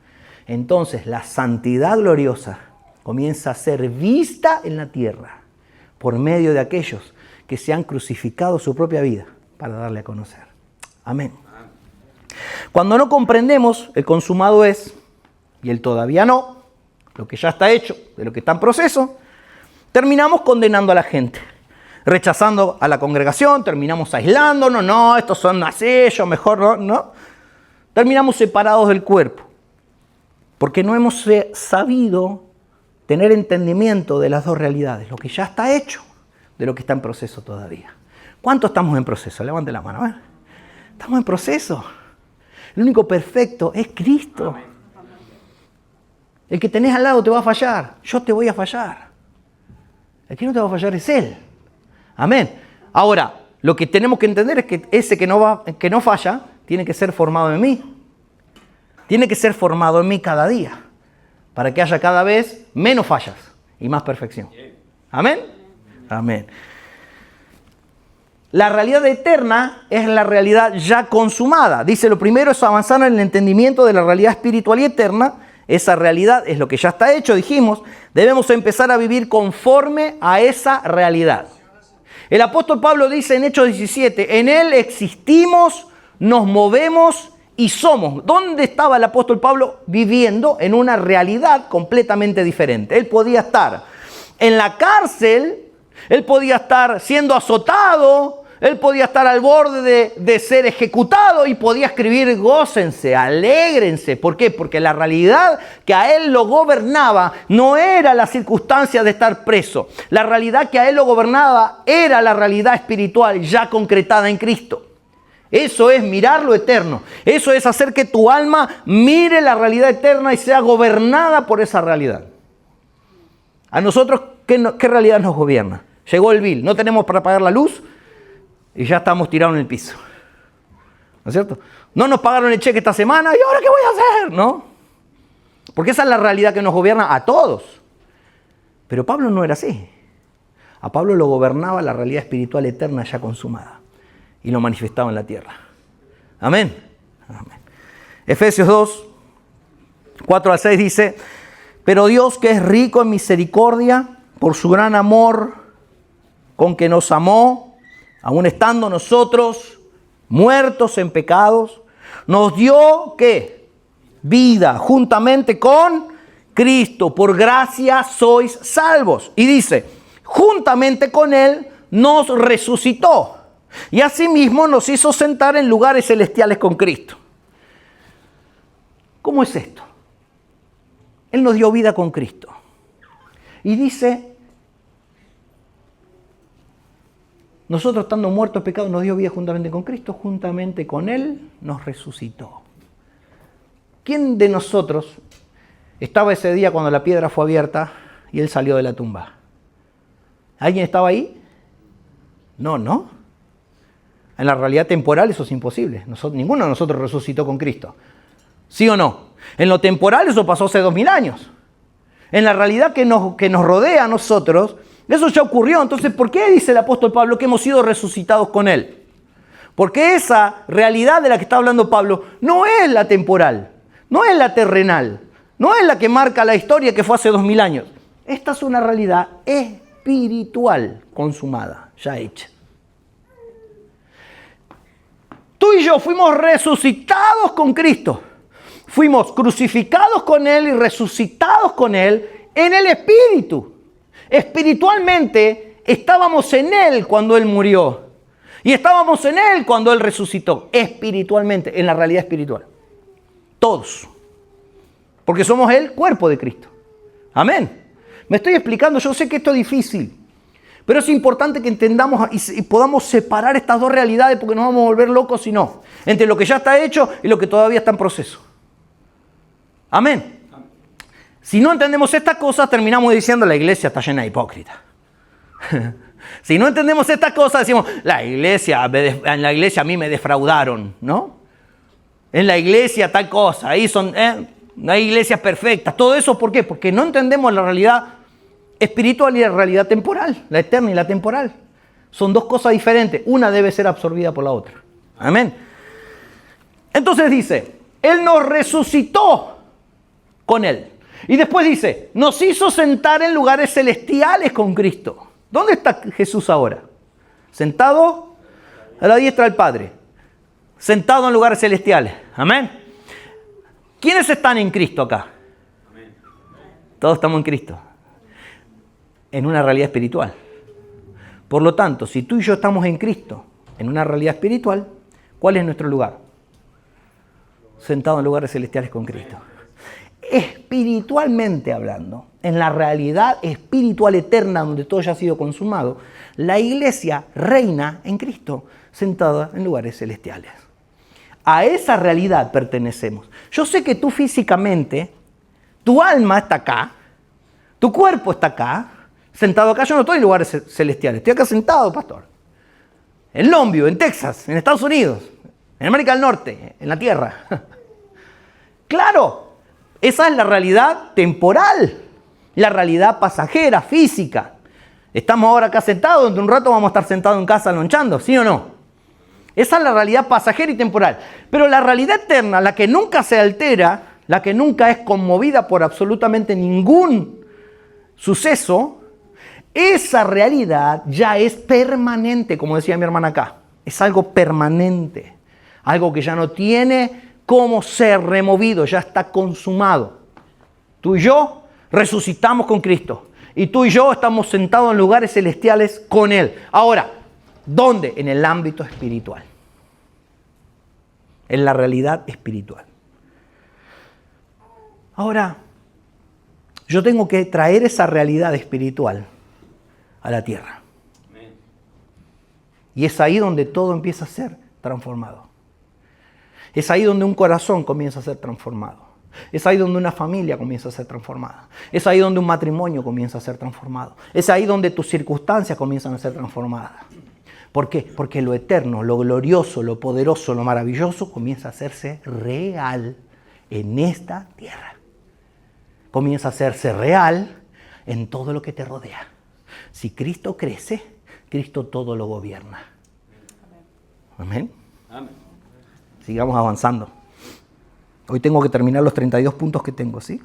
A: Entonces la santidad gloriosa comienza a ser vista en la tierra por medio de aquellos que se han crucificado su propia vida para darle a conocer. Amén. Cuando no comprendemos el consumado es y el todavía no, lo que ya está hecho, de lo que está en proceso, terminamos condenando a la gente, rechazando a la congregación, terminamos aislándonos, no, estos son así, yo mejor no. Terminamos separados del cuerpo, porque no hemos sabido tener entendimiento de las dos realidades, lo que ya está hecho, de lo que está en proceso todavía. ¿Cuánto estamos en proceso? Levante la mano, a ver. Estamos en proceso. El único perfecto es Cristo. Amén. El que tenés al lado te va a fallar, yo te voy a fallar. El que no te va a fallar es Él. Amén. Ahora, lo que tenemos que entender es que ese que no falla tiene que ser formado en mí. Tiene que ser formado en mí cada día, para que haya cada vez menos fallas y más perfección. Amén. Amén. La realidad eterna es la realidad ya consumada. Dice, lo primero es avanzar en el entendimiento de la realidad espiritual y eterna. Esa realidad es lo que ya está hecho, dijimos. Debemos empezar a vivir conforme a esa realidad. El apóstol Pablo dice en Hechos 17, en Él existimos, nos movemos y somos. ¿Dónde estaba el apóstol Pablo? Viviendo en una realidad completamente diferente. Él podía estar en la cárcel, él podía estar siendo azotado, él podía estar al borde de ser ejecutado y podía escribir gócense, alégrense. ¿Por qué? Porque la realidad que a él lo gobernaba no era la circunstancia de estar preso. La realidad que a él lo gobernaba era la realidad espiritual ya concretada en Cristo. Eso es mirar lo eterno. Eso es hacer que tu alma mire la realidad eterna y sea gobernada por esa realidad. A nosotros, ¿qué realidad nos gobierna? Llegó el bill, no tenemos para pagar la luz y ya estamos tirados en el piso. ¿No es cierto? No nos pagaron el cheque esta semana y ¿ahora qué voy a hacer? ¿No? Porque esa es la realidad que nos gobierna a todos. Pero Pablo no era así. A Pablo lo gobernaba la realidad espiritual eterna ya consumada. Y lo manifestaba en la tierra. Amén. Amén. Efesios 2, 4 al 6 dice, pero Dios que es rico en misericordia, por su gran amor con que nos amó, aun estando nosotros muertos en pecados, nos dio, ¿qué? Vida, juntamente con Cristo. Por gracia sois salvos. Y dice, juntamente con Él nos resucitó. Y asimismo nos hizo sentar en lugares celestiales con Cristo. ¿Cómo es esto? Él nos dio vida con Cristo. Y dice, nosotros estando muertos en pecado nos dio vida juntamente con Cristo, juntamente con Él nos resucitó. ¿Quién de nosotros estaba ese día cuando la piedra fue abierta y Él salió de la tumba? ¿Alguien estaba ahí? No. En la realidad temporal eso es imposible. Ninguno de nosotros resucitó con Cristo. ¿Sí o no? En lo temporal eso pasó hace 2000 años. En la realidad que nos rodea a nosotros, eso ya ocurrió. Entonces, ¿por qué dice el apóstol Pablo que hemos sido resucitados con Él? Porque esa realidad de la que está hablando Pablo no es la temporal, no es la terrenal, no es la que marca la historia que fue hace 2000 años. Esta es una realidad espiritual consumada, ya hecha. Tú y yo fuimos resucitados con Cristo. Fuimos crucificados con Él y resucitados con Él en el Espíritu. Espiritualmente estábamos en Él cuando Él murió. Y estábamos en Él cuando Él resucitó. Espiritualmente, en la realidad espiritual. Todos. Porque somos el cuerpo de Cristo. Amén. Me estoy explicando, yo sé que esto es difícil. Pero es importante que entendamos y podamos separar estas dos realidades porque nos vamos a volver locos si no. Entre lo que ya está hecho y lo que todavía está en proceso. Amén. Si no entendemos estas cosas, terminamos diciendo la iglesia está llena de hipócritas. Si no entendemos estas cosas, decimos, en la iglesia a mí me defraudaron, ¿no? En la iglesia tal cosa, ahí no hay iglesias perfectas. Todo eso, ¿por qué? Porque no entendemos la realidad espiritual y la realidad temporal, la eterna y la temporal. Son dos cosas diferentes. Una debe ser absorbida por la otra. Amén. Entonces dice, Él nos resucitó con Él. Y después dice, nos hizo sentar en lugares celestiales con Cristo. ¿Dónde está Jesús ahora? Sentado a la diestra del Padre. Sentado en lugares celestiales. Amén. ¿Quiénes están en Cristo acá? Amén. Todos estamos en Cristo. En una realidad espiritual. Por lo tanto, si tú y yo estamos en Cristo, en una realidad espiritual, ¿cuál es nuestro lugar? Sentado en lugares celestiales con Cristo. Espiritualmente hablando, en la realidad espiritual eterna donde todo ya ha sido consumado, la iglesia reina en Cristo, sentada en lugares celestiales. A esa realidad pertenecemos. Yo sé que tú físicamente, tu alma está acá, tu cuerpo está acá, sentado acá. Yo no estoy en lugares celestiales, estoy acá sentado, pastor. En Longview, en Texas, en Estados Unidos, en América del Norte, en la tierra. Claro, esa es la realidad temporal, la realidad pasajera, física. Estamos ahora acá sentados, dentro de un rato vamos a estar sentados en casa lonchando, ¿sí o no? Esa es la realidad pasajera y temporal. Pero la realidad eterna, la que nunca se altera, la que nunca es conmovida por absolutamente ningún suceso, esa realidad ya es permanente, como decía mi hermana acá. Es algo permanente, algo que ya no tiene cómo ser removido, ya está consumado. Tú y yo resucitamos con Cristo. Y tú y yo estamos sentados en lugares celestiales con Él. Ahora, ¿dónde? En el ámbito espiritual. En la realidad espiritual. Ahora, yo tengo que traer esa realidad espiritual a la tierra. Y es ahí donde todo empieza a ser transformado. Es ahí donde un corazón comienza a ser transformado. Es ahí donde una familia comienza a ser transformada. Es ahí donde un matrimonio comienza a ser transformado. Es ahí donde tus circunstancias comienzan a ser transformadas. ¿Por qué? Porque lo eterno, lo glorioso, lo poderoso, lo maravilloso comienza a hacerse real en esta tierra. Comienza a hacerse real en todo lo que te rodea. Si Cristo crece, Cristo todo lo gobierna. Amén. Amén. Sigamos avanzando. Hoy tengo que terminar los 32 puntos que tengo, ¿sí?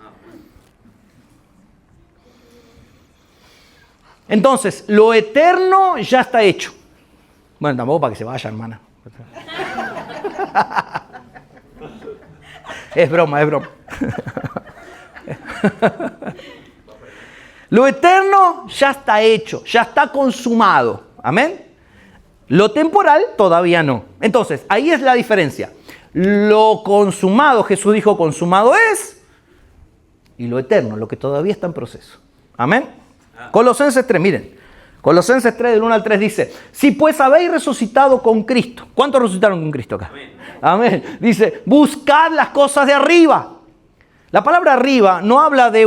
A: Entonces, lo eterno ya está hecho. Bueno, tampoco para que se vaya, hermana. Es broma, es broma. Lo eterno ya está hecho, ya está consumado. Amén. Lo temporal todavía no. Entonces, ahí es la diferencia. Lo consumado, Jesús dijo, consumado es. Y lo eterno, lo que todavía está en proceso. Amén. Colosenses 3, miren. Colosenses 3, del 1 al 3 dice, si pues habéis resucitado con Cristo. ¿Cuántos resucitaron con Cristo acá? Amén. Amén. Dice, buscad las cosas de arriba. La palabra arriba no habla de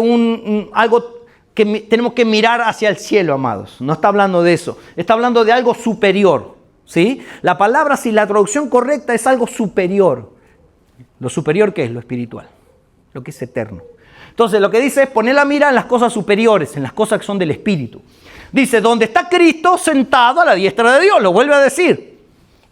A: algo que tenemos que mirar hacia el cielo, amados. No está hablando de eso. Está hablando de algo superior. ¿Sí? La palabra, si la traducción correcta es algo superior. Lo superior, ¿qué es? Lo espiritual, lo que es eterno. Entonces lo que dice es poner la mira en las cosas superiores, en las cosas que son del espíritu. Dice, donde está Cristo sentado a la diestra de Dios, lo vuelve a decir.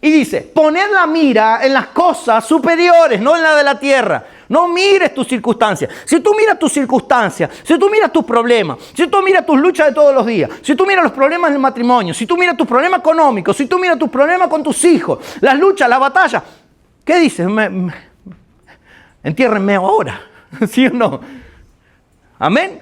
A: Y dice, poner la mira en las cosas superiores, no en la de la tierra. No mires tus circunstancias. Si tú miras tus circunstancias, si tú miras tus problemas, si tú miras tus luchas de todos los días, si tú miras los problemas del matrimonio, si tú miras tus problemas económicos, si tú miras tus problemas con tus hijos, las luchas, las batallas, ¿qué dices? Entiérrenme ahora, ¿sí o no? Amén.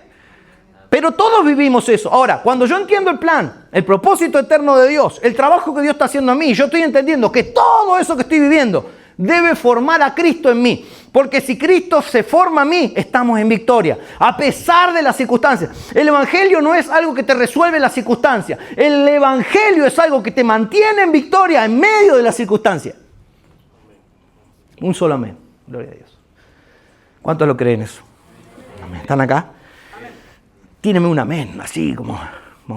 A: Pero todos vivimos eso. Ahora, cuando yo entiendo el plan, el propósito eterno de Dios, el trabajo que Dios está haciendo en mí, yo estoy entendiendo que todo eso que estoy viviendo debe formar a Cristo en mí. Porque si Cristo se forma a mí, estamos en victoria, a pesar de las circunstancias. El Evangelio no es algo que te resuelve las circunstancias. El Evangelio es algo que te mantiene en victoria en medio de las circunstancias. Un solo amén. Gloria a Dios. ¿Cuántos lo creen eso? Amén. ¿Están acá? Tíreme un amén, así como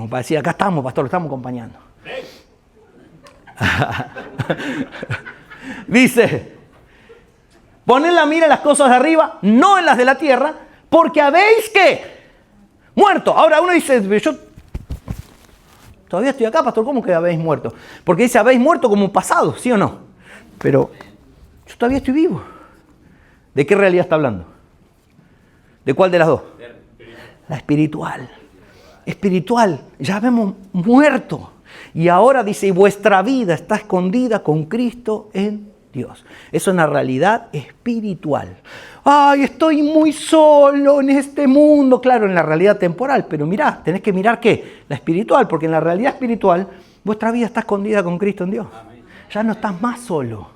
A: para decir, acá estamos, pastor, lo estamos acompañando. Dice, poned la mira en las cosas de arriba, no en las de la tierra, porque habéis, ¿qué? Muerto. Ahora uno dice, yo todavía estoy acá, pastor, ¿cómo que habéis muerto? Porque dice, habéis muerto como pasado, ¿sí o no? Pero yo todavía estoy vivo. ¿De qué realidad está hablando? ¿De cuál de las dos? La espiritual. Espiritual, ya habemos muerto. Y ahora dice, y vuestra vida está escondida con Cristo en Dios. Eso es una realidad espiritual. Ay, estoy muy solo en este mundo. Claro, en la realidad temporal. Pero mirá, tenés que mirar ¿qué? La espiritual. Porque en la realidad espiritual, vuestra vida está escondida con Cristo en Dios. Ya no estás más solo.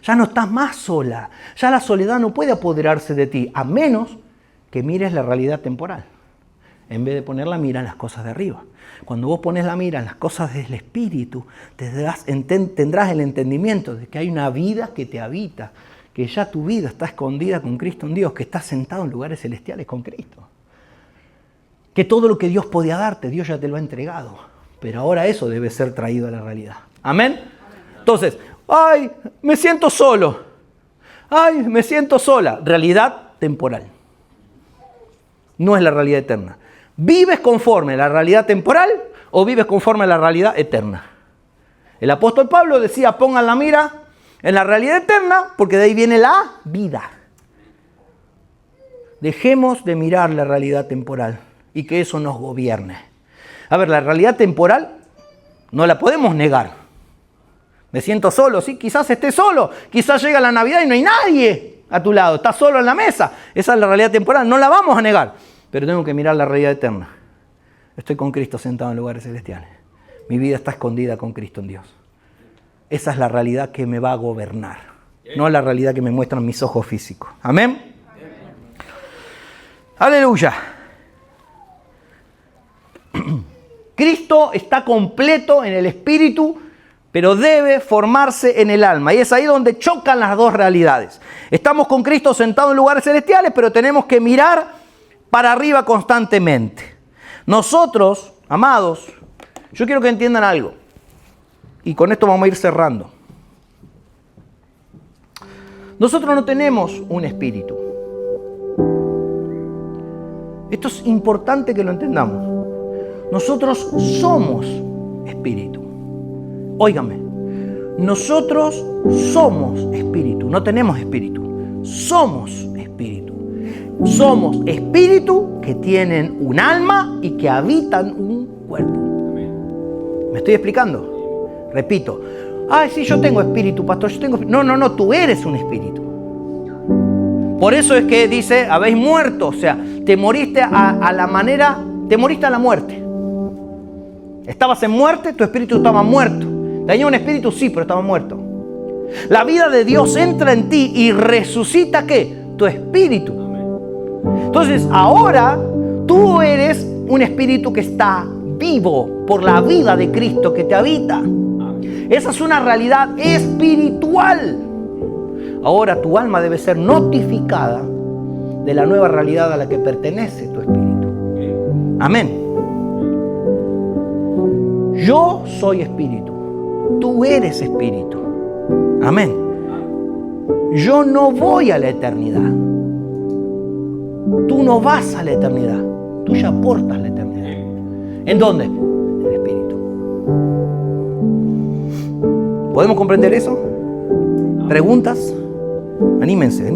A: Ya no estás más sola. Ya la soledad no puede apoderarse de ti. A menos que mires la realidad temporal. En vez de poner la mira en las cosas de arriba. Cuando vos pones la mira en las cosas del Espíritu, tendrás el entendimiento de que hay una vida que te habita, que ya tu vida está escondida con Cristo en Dios, que estás sentado en lugares celestiales con Cristo. Que todo lo que Dios podía darte, Dios ya te lo ha entregado. Pero ahora eso debe ser traído a la realidad. ¿Amén? Entonces, ay, me siento solo. Ay, me siento sola. Realidad temporal. No es la realidad eterna. ¿Vives conforme a la realidad temporal o vives conforme a la realidad eterna? El apóstol Pablo decía, pongan la mira en la realidad eterna porque de ahí viene la vida. Dejemos de mirar la realidad temporal y que eso nos gobierne. A ver, la realidad temporal no la podemos negar. Me siento solo, sí, quizás esté solo, quizás llega la Navidad y no hay nadie a tu lado, estás solo en la mesa. Esa es la realidad temporal, no la vamos a negar. Pero tengo que mirar la realidad eterna. Estoy con Cristo sentado en lugares celestiales. Mi vida está escondida con Cristo en Dios. Esa es la realidad que me va a gobernar. No la realidad que me muestran mis ojos físicos. ¿Amén? Aleluya. Cristo está completo en el espíritu, pero debe formarse en el alma. Y es ahí donde chocan las dos realidades. Estamos con Cristo sentado en lugares celestiales, pero tenemos que mirar para arriba constantemente. Nosotros, amados, yo quiero que entiendan algo. Y con esto vamos a ir cerrando. Nosotros no tenemos un espíritu. Esto es importante que lo entendamos. Nosotros somos espíritu. Óigame, nosotros somos espíritu. No tenemos espíritu. Somos espíritu. Somos espíritu que tienen un alma y que habitan un cuerpo. ¿Me estoy explicando? Repito. Ay, sí, yo tengo espíritu, pastor. Yo tengo espíritu. No, tú eres un espíritu. Por eso es que dice, habéis muerto. O sea, te moriste a la manera, te moriste a la muerte. Estabas en muerte, tu espíritu estaba muerto. Tenía un espíritu, sí, pero estaba muerto. La vida de Dios entra en ti y resucita, ¿qué? Tu espíritu. Entonces, ahora tú eres un espíritu que está vivo por la vida de Cristo que te habita. Esa es una realidad espiritual. Ahora tu alma debe ser notificada de la nueva realidad a la que pertenece tu espíritu. Amén. Yo soy espíritu. Tú eres espíritu. Amén. yo no voy a la eternidad. Tú no vas a la eternidad. Tú ya aportas la eternidad. ¿En dónde? En el Espíritu. ¿Podemos comprender eso? ¿Preguntas? Anímense.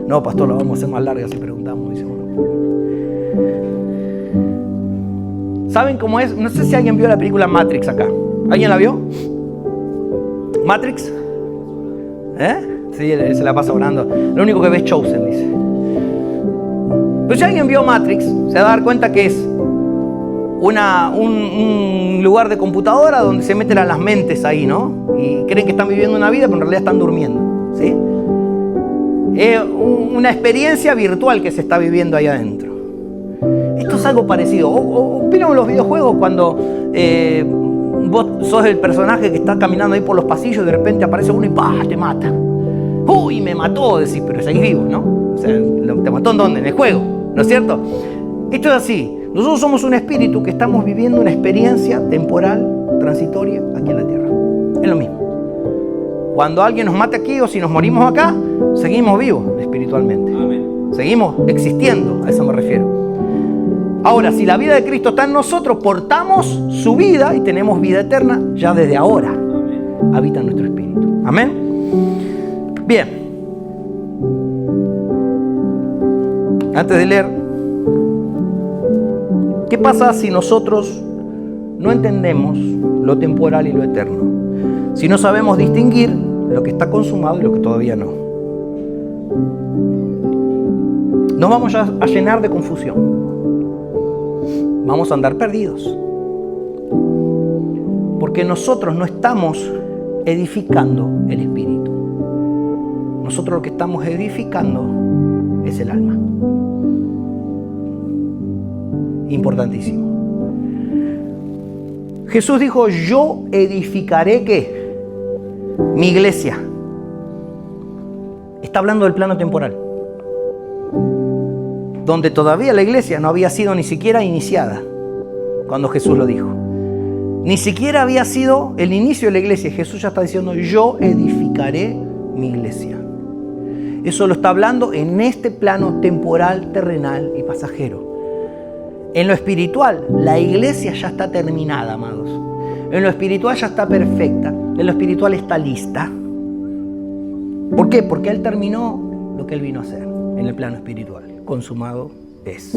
A: No, pastor, lo vamos a hacer más larga si preguntamos, dice uno. ¿Saben cómo es? No sé si alguien vio la película Matrix acá. ¿Alguien la vio? ¿Matrix? Sí, él se la pasa orando. Lo único que ve es Chosen, dice. Pero si alguien vio Matrix, se va a dar cuenta que es un lugar de computadora donde se meten a las mentes ahí, ¿no? Y creen que están viviendo una vida, pero en realidad están durmiendo, ¿sí? Es una experiencia virtual que se está viviendo ahí adentro. Esto es algo parecido. ¿Vieron los videojuegos cuando vos sos el personaje que está caminando ahí por los pasillos y de repente aparece uno y ¡pah! Te mata? ¡Uy! Me mató, decís, pero seguís vivo, ¿no? O sea, ¿te mató en dónde? En el juego, ¿no es cierto? Esto es así. Nosotros somos un espíritu que estamos viviendo una experiencia temporal, transitoria, aquí en la tierra. Es lo mismo. Cuando alguien nos mate aquí o si nos morimos acá, seguimos vivos espiritualmente. Amén. Seguimos existiendo, a eso me refiero. Ahora, si la vida de Cristo está en nosotros, portamos su vida y tenemos vida eterna ya desde ahora. Amén. Habita en nuestro espíritu. Amén. Bien. Antes de leer, ¿qué pasa si nosotros no entendemos lo temporal y lo eterno? Si no sabemos distinguir lo que está consumado y lo que todavía no. Nos vamos a llenar de confusión. Vamos a andar perdidos. Porque nosotros no estamos edificando el espíritu. Nosotros lo que estamos edificando es el alma. Importantísimo. Jesús dijo, yo edificaré ¿qué? Mi iglesia. Está hablando del plano temporal, donde todavía la iglesia no había sido ni siquiera iniciada cuando Jesús lo dijo. Ni siquiera había sido el inicio de la iglesia. Jesús ya está diciendo, yo edificaré mi iglesia. Eso lo está hablando en este plano temporal, terrenal y pasajero. En lo espiritual, la iglesia ya está terminada, amados. En lo espiritual ya está perfecta. En lo espiritual está lista. ¿Por qué? Porque Él terminó lo que Él vino a hacer en el plano espiritual. Consumado es.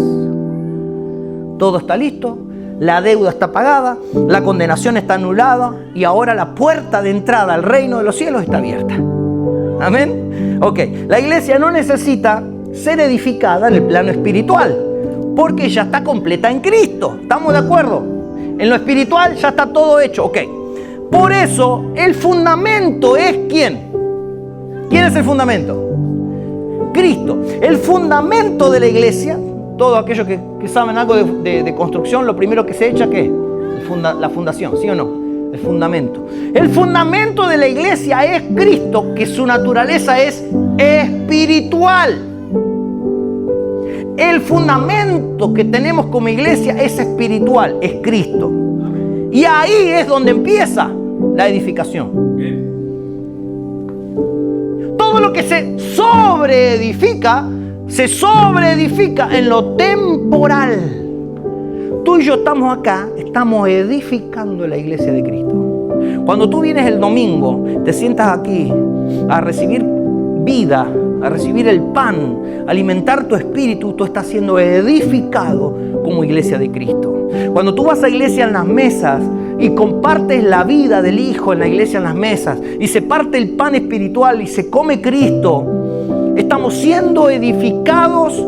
A: Todo está listo, la deuda está pagada, la condenación está anulada y ahora la puerta de entrada al reino de los cielos está abierta. Amén. Ok, la iglesia no necesita ser edificada en el plano espiritual, porque ya está completa en Cristo. ¿Estamos de acuerdo? En lo espiritual ya está todo hecho. Ok. Por eso el fundamento es ¿quién? ¿Quién es el fundamento? Cristo. El fundamento de la iglesia, todos aquellos que saben algo de construcción, lo primero que se echa, ¿qué? La fundación, ¿sí o no? El fundamento. El fundamento de la iglesia es Cristo, que su naturaleza es espiritual. El fundamento que tenemos como iglesia es espiritual, es Cristo. Y ahí es donde empieza la edificación. Todo lo que se sobreedifica en lo temporal. Tú y yo estamos acá, estamos edificando la iglesia de Cristo. Cuando tú vienes el domingo, te sientas aquí a recibir vida, a recibir el pan, a alimentar tu espíritu, tú estás siendo edificado como iglesia de Cristo. Cuando tú vas a iglesia en las mesas y compartes la vida del Hijo en la iglesia en las mesas y se parte el pan espiritual y se come Cristo, estamos siendo edificados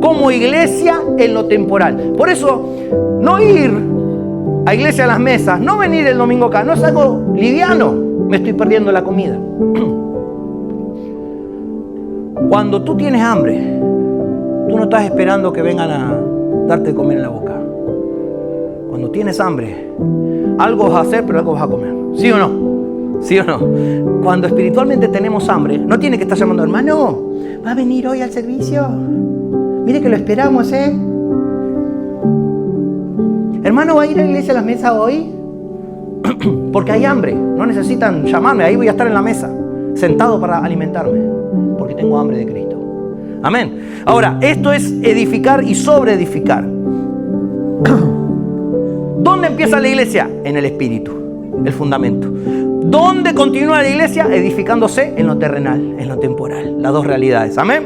A: como iglesia en lo temporal. Por eso, no ir a iglesia en las mesas, no venir el domingo acá, no es algo liviano. Me estoy perdiendo la comida. Cuando tú tienes hambre, tú no estás esperando que vengan a darte de comer en la boca. Cuando tienes hambre, algo vas a hacer, pero algo vas a comer. ¿Sí o no? ¿Sí o no? Cuando espiritualmente tenemos hambre, no tiene que estar llamando, hermano, ¿va a venir hoy al servicio? Mire que lo esperamos, ¿eh? Hermano, ¿va a ir a la iglesia a las mesas hoy? Porque hay hambre, no necesitan llamarme, ahí voy a estar en la mesa. sentado para alimentarme, porque tengo hambre de Cristo. Amén. Ahora, esto es edificar y sobreedificar. ¿Dónde empieza la iglesia? En el Espíritu, el fundamento. ¿Dónde continúa la iglesia? Edificándose en lo terrenal, en lo temporal. Las dos realidades. Amén.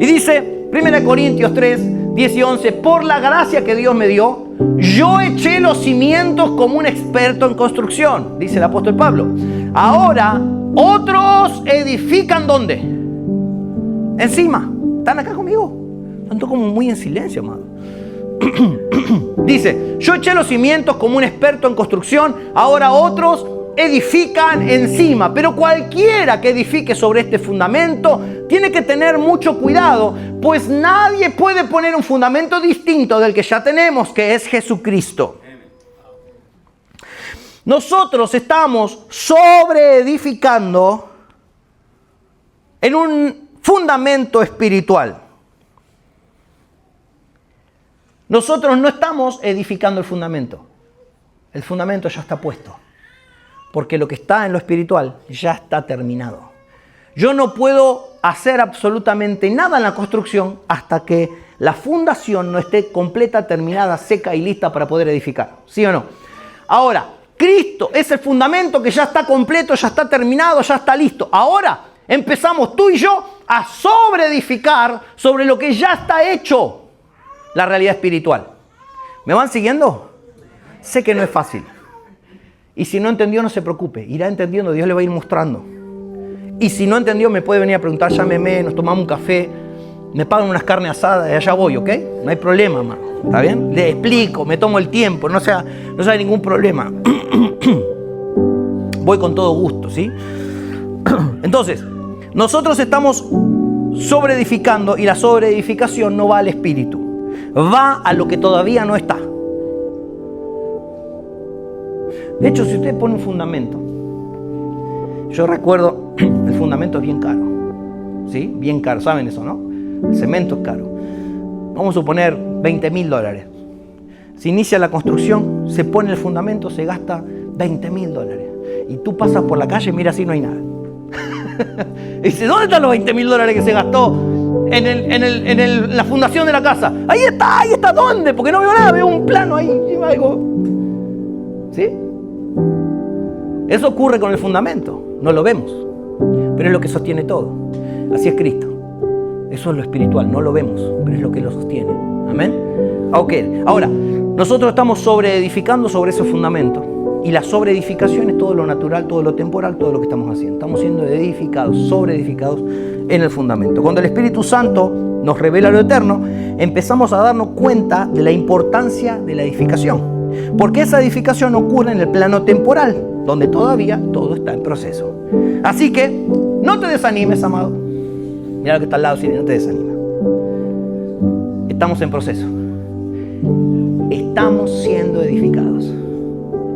A: Y dice 1 Corintios 3, 10 y 11, por la gracia que Dios me dio, yo eché los cimientos como un experto en construcción, dice el apóstol Pablo. Ahora, otros edifican ¿dónde? Encima. ¿Están acá conmigo? Están todos como muy en silencio, amado. Dice, yo eché los cimientos como un experto en construcción, ahora otros edifican encima. Pero cualquiera que edifique sobre este fundamento tiene que tener mucho cuidado, pues nadie puede poner un fundamento distinto del que ya tenemos, que es Jesucristo. Nosotros estamos sobreedificando en un fundamento espiritual. Nosotros no estamos edificando el fundamento. El fundamento ya está puesto. Porque lo que está en lo espiritual ya está terminado. Yo no puedo hacer absolutamente nada en la construcción hasta que la fundación no esté completa, terminada, seca y lista para poder edificar. ¿Sí o no? Ahora, Cristo es el fundamento que ya está completo, ya está terminado, ya está listo. Ahora empezamos tú y yo a sobreedificar sobre lo que ya está hecho. La realidad espiritual. ¿Me van siguiendo? Sé que no es fácil. Y si no entendió, no se preocupe. Irá entendiendo, Dios le va a ir mostrando. Y si no entendió, me puede venir a preguntar, llámeme, nos tomamos un café, me pagan unas carnes asadas y allá voy, ¿ok? No hay problema, hermano. ¿Está bien? Le explico, me tomo el tiempo, no sea ningún problema. Voy con todo gusto, ¿sí? Entonces, nosotros estamos sobreedificando y la sobreedificación no va al espíritu. Va a lo que todavía no está. De hecho, si usted pone un fundamento, yo recuerdo, el fundamento es bien caro, ¿sí? Bien caro, ¿saben eso, no? El cemento es caro. Vamos a suponer $20,000. Se inicia la construcción, se pone el fundamento, se gasta $20,000. Y tú pasas por la calle y mira así, no hay nada. Y dice, ¿dónde están los $20,000 que se gastó en la fundación de la casa? Ahí está, ¿dónde? Porque no veo nada, veo un plano ahí, algo. ¿Sí? Eso ocurre con el fundamento, no lo vemos, pero es lo que sostiene todo. Así es Cristo. Eso es lo espiritual, no lo vemos, pero es lo que lo sostiene. Amén. Ok, ahora, nosotros estamos sobreedificando sobre ese fundamento. Y la sobreedificación es todo lo natural, todo lo temporal, todo lo que estamos haciendo. Estamos siendo edificados, sobreedificados en el fundamento. Cuando el Espíritu Santo nos revela lo eterno, empezamos a darnos cuenta de la importancia de la edificación. Porque esa edificación ocurre en el plano temporal, donde todavía todo está en proceso. Así que no te desanimes, amado. Mira lo que está al lado, no te desanimes. Estamos en proceso. Estamos siendo edificados.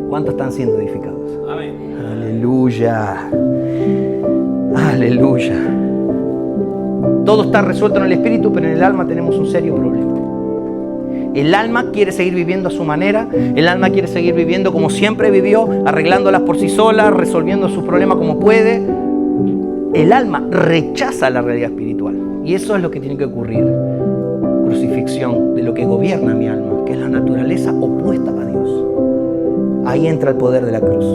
A: ¿Cuántos están siendo edificados? Amén. Aleluya. Aleluya. Todo está resuelto en el espíritu, pero en el alma tenemos un serio problema. El alma quiere seguir viviendo a su manera. El alma quiere seguir viviendo como siempre vivió, arreglándolas por sí sola, resolviendo sus problemas como puede. El alma rechaza la realidad espiritual. Y eso es lo que tiene que ocurrir. Crucifixión de lo que gobierna mi alma, que es la naturaleza opuesta a Dios. Ahí entra el poder de la cruz.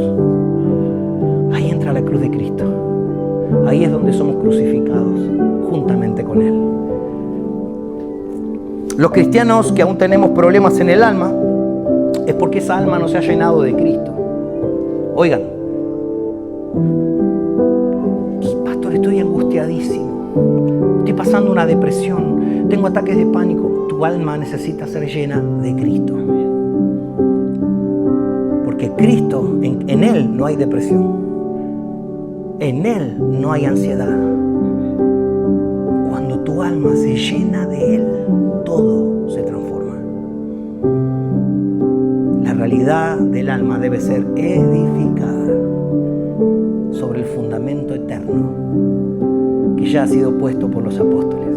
A: Ahí entra la cruz de Cristo. Ahí es donde somos crucificados juntamente con Él. Los cristianos que aún tenemos problemas en el alma es porque esa alma no se ha llenado de Cristo. Oigan, pastor, estoy angustiadísimo. Estoy pasando una depresión. Tengo ataques de pánico. Tu alma necesita ser llena de Cristo. Porque Cristo, en Él no hay depresión. En Él no hay ansiedad. Cuando tu alma se llena de Él, todo se transforma. La realidad del alma debe ser edificada sobre el fundamento eterno que ya ha sido puesto por los apóstoles,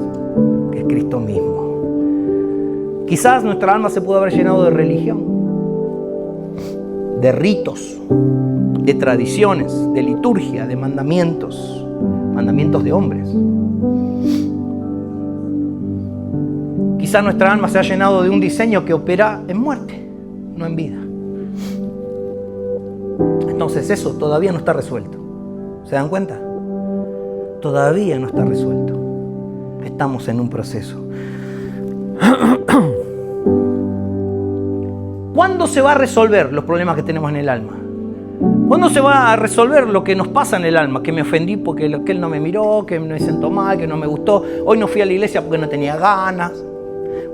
A: que es Cristo mismo. Quizás nuestra alma se pudo haber llenado de religión, de ritos, de tradiciones, de liturgia, de mandamientos. mandamientos de hombres. Quizá nuestra alma se ha llenado de un diseño que opera en muerte, no en vida. Entonces eso todavía no está resuelto. ¿Se dan cuenta? Todavía no está resuelto. Estamos en un proceso. ¿Cuándo se va a resolver los problemas que tenemos en el alma? ¿Cuándo se va a resolver lo que nos pasa en el alma? Que me ofendí porque él no me miró, que me sentó mal, que no me gustó. Hoy no fui a la iglesia porque no tenía ganas.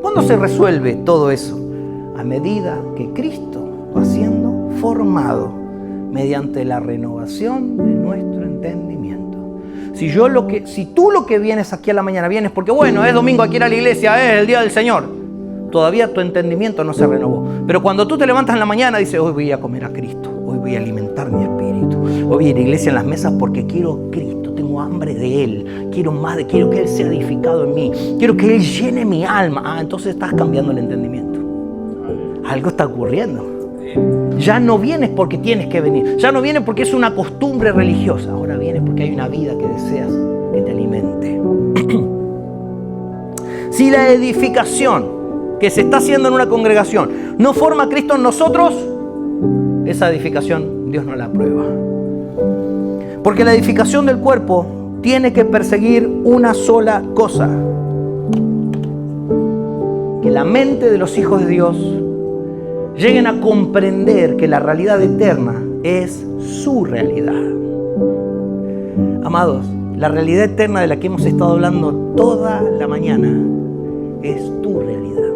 A: ¿Cuándo se resuelve todo eso? A medida que Cristo va siendo formado mediante la renovación de nuestro entendimiento. Si tú lo que vienes aquí a la mañana vienes porque bueno, es domingo, hay que ir a la iglesia, es el día del Señor, todavía tu entendimiento no se renovó. Pero cuando tú te levantas en la mañana dices, hoy voy a comer a Cristo, hoy voy a alimentar mi espíritu, hoy voy a ir a la iglesia en las mesas porque quiero Cristo, tengo hambre de Él, quiero que Él sea edificado en mí, quiero que Él llene mi alma. Entonces estás cambiando el entendimiento. Algo está ocurriendo. Ya no vienes porque tienes que venir, ya no vienes porque es una costumbre religiosa, ahora vienes porque hay una vida que deseas que te alimente. Si la edificación que se está haciendo en una congregación no forma a Cristo en nosotros, esa edificación Dios no la aprueba. Porque la edificación del cuerpo tiene que perseguir una sola cosa: que la mente de los hijos de Dios lleguen a comprender que la realidad eterna es su realidad. Amados, la realidad eterna de la que hemos estado hablando toda la mañana es tu realidad.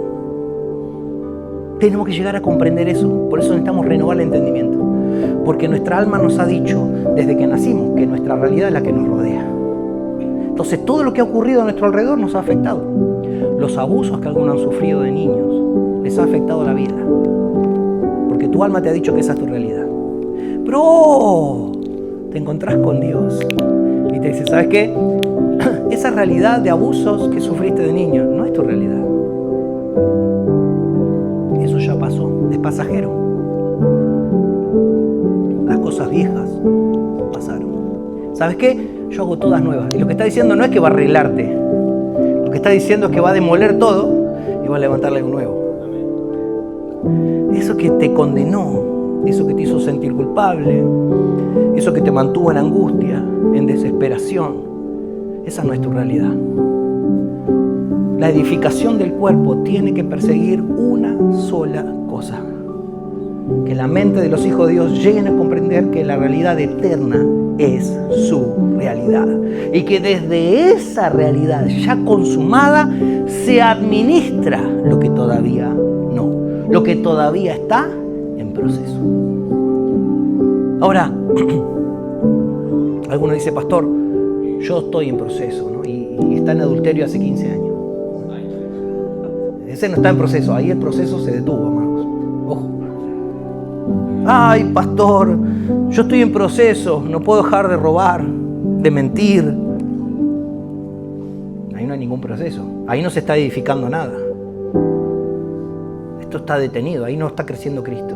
A: Tenemos que llegar a comprender eso. Por eso necesitamos renovar el entendimiento. Porque nuestra alma nos ha dicho desde que nacimos que nuestra realidad es la que nos rodea. Entonces todo lo que ha ocurrido a nuestro alrededor nos ha afectado. Los abusos que algunos han sufrido de niños les ha afectado la vida. Porque tu alma te ha dicho que esa es tu realidad. Pero te encontrás con Dios y te dice, ¿sabes qué? Esa realidad de abusos que sufriste de niño no es tu realidad. Eso ya pasó, es pasajero. Las cosas viejas pasaron. ¿Sabes qué? Yo hago todas nuevas. Y lo que está diciendo no es que va a arreglarte. Lo que está diciendo es que va a demoler todo y va a levantarle algo nuevo. Eso que te condenó, eso que te hizo sentir culpable, eso que te mantuvo en angustia, en desesperación, esa no es tu realidad. La edificación del cuerpo tiene que perseguir una sola cosa: que la mente de los hijos de Dios lleguen a comprender que la realidad eterna es su realidad y que desde esa realidad ya consumada se administra lo que todavía no, lo que todavía está en proceso. Ahora, alguno dice, pastor, yo estoy en proceso, ¿no? y está en adulterio hace 15 años. Ese no está en proceso, ahí el proceso se detuvo, amados. Ojo. Ay, pastor, yo estoy en proceso, no puedo dejar de robar, de mentir. Ahí no hay ningún proceso, ahí no se está edificando nada. Esto está detenido, ahí no está creciendo Cristo.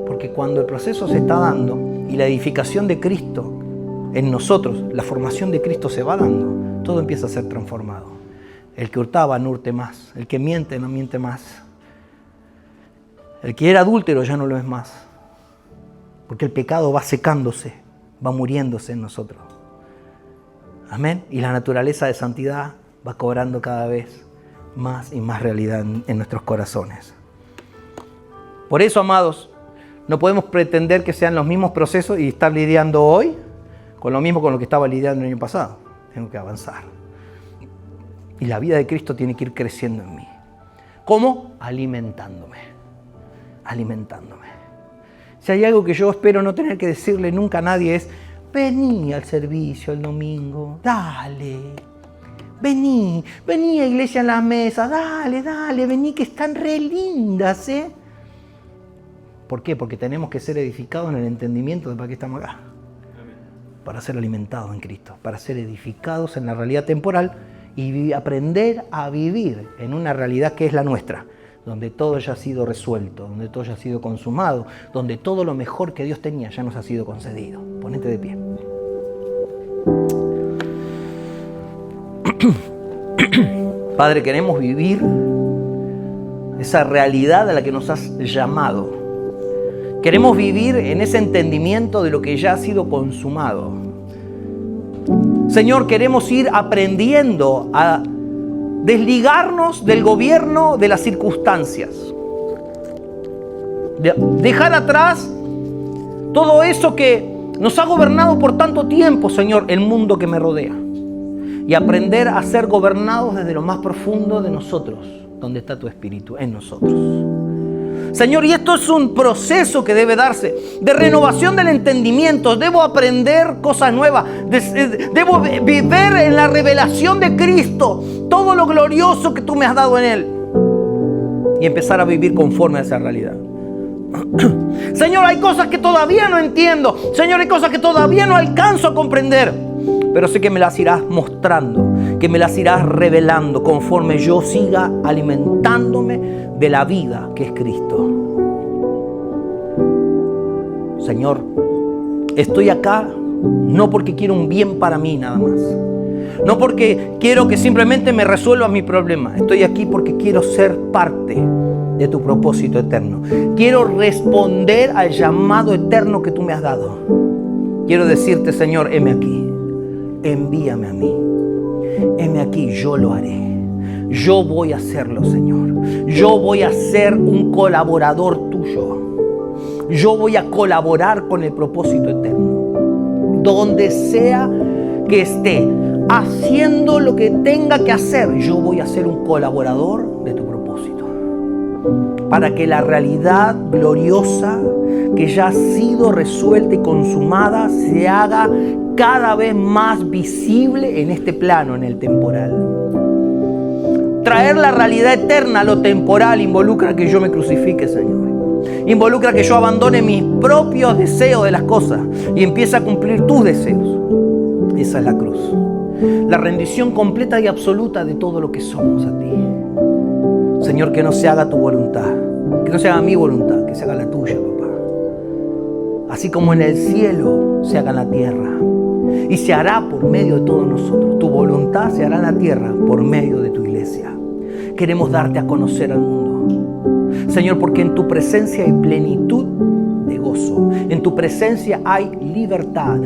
A: Porque cuando el proceso se está dando y la edificación de Cristo en nosotros, la formación de Cristo se va dando, todo empieza a ser transformado. El que hurtaba no hurte más, el que miente no miente más. El que era adúltero ya no lo es más. Porque el pecado va secándose, va muriéndose en nosotros. Amén. Y la naturaleza de santidad va cobrando cada vez más y más realidad en nuestros corazones. Por eso, amados, no podemos pretender que sean los mismos procesos y estar lidiando hoy con lo mismo con lo que estaba lidiando el año pasado. Tengo que avanzar. Y la vida de Cristo tiene que ir creciendo en mí. ¿Cómo? Alimentándome. Alimentándome. Si hay algo que yo espero no tener que decirle nunca a nadie es: vení al servicio el domingo, dale. Vení a iglesia en las mesas, dale, vení que están re lindas, ¿eh? ¿Por qué? Porque tenemos que ser edificados en el entendimiento de para qué estamos acá. Para ser alimentados en Cristo, para ser edificados en la realidad temporal y aprender a vivir en una realidad que es la nuestra, donde todo ya ha sido resuelto, donde todo ya ha sido consumado, donde todo lo mejor que Dios tenía ya nos ha sido concedido. Ponete de pie. Padre, queremos vivir esa realidad a la que nos has llamado. Queremos vivir en ese entendimiento de lo que ya ha sido consumado. Señor, queremos ir aprendiendo a desligarnos del gobierno de las circunstancias. Dejar atrás todo eso que nos ha gobernado por tanto tiempo, Señor, el mundo que me rodea. Y aprender a ser gobernados desde lo más profundo de nosotros, donde está tu Espíritu, en nosotros. Señor, y esto es un proceso que debe darse de renovación del entendimiento. Debo aprender cosas nuevas. Debo ver en la revelación de Cristo todo lo glorioso que tú me has dado en Él. Y empezar a vivir conforme a esa realidad. Señor, hay cosas que todavía no entiendo. Señor, hay cosas que todavía no alcanzo a comprender. Pero sé que me las irás mostrando, que me las irás revelando conforme yo siga alimentándome de la vida que es Cristo. Señor, estoy acá no porque quiero un bien para mí nada más. No porque quiero que simplemente me resuelva mi problema. Estoy aquí porque quiero ser parte de tu propósito eterno. Quiero responder al llamado eterno que tú me has dado. Quiero decirte, Señor, heme aquí. Envíame a mí. Heme aquí, yo lo haré. Yo voy a hacerlo, Señor. Yo voy a ser un colaborador tuyo. Yo voy a colaborar con el propósito eterno. Donde sea que esté haciendo lo que tenga que hacer, yo voy a ser un colaborador de tu propósito. Para que la realidad gloriosa que ya ha sido resuelta y consumada se haga cada vez más visible en este plano, en el temporal. Traer la realidad eterna a lo temporal involucra que yo me crucifique, Señor. Involucra que yo abandone mis propios deseos de las cosas y empiece a cumplir tus deseos. Esa es la cruz. La rendición completa y absoluta de todo lo que somos a ti. Señor, que no se haga tu voluntad, que no se haga mi voluntad, que se haga la tuya, papá. Así como en el cielo se haga en la tierra. Y se hará por medio de todos nosotros. Tu voluntad se hará en la tierra por medio de tu iglesia. Queremos darte a conocer al mundo, Señor, porque en tu presencia hay plenitud de gozo. En tu presencia hay libertad.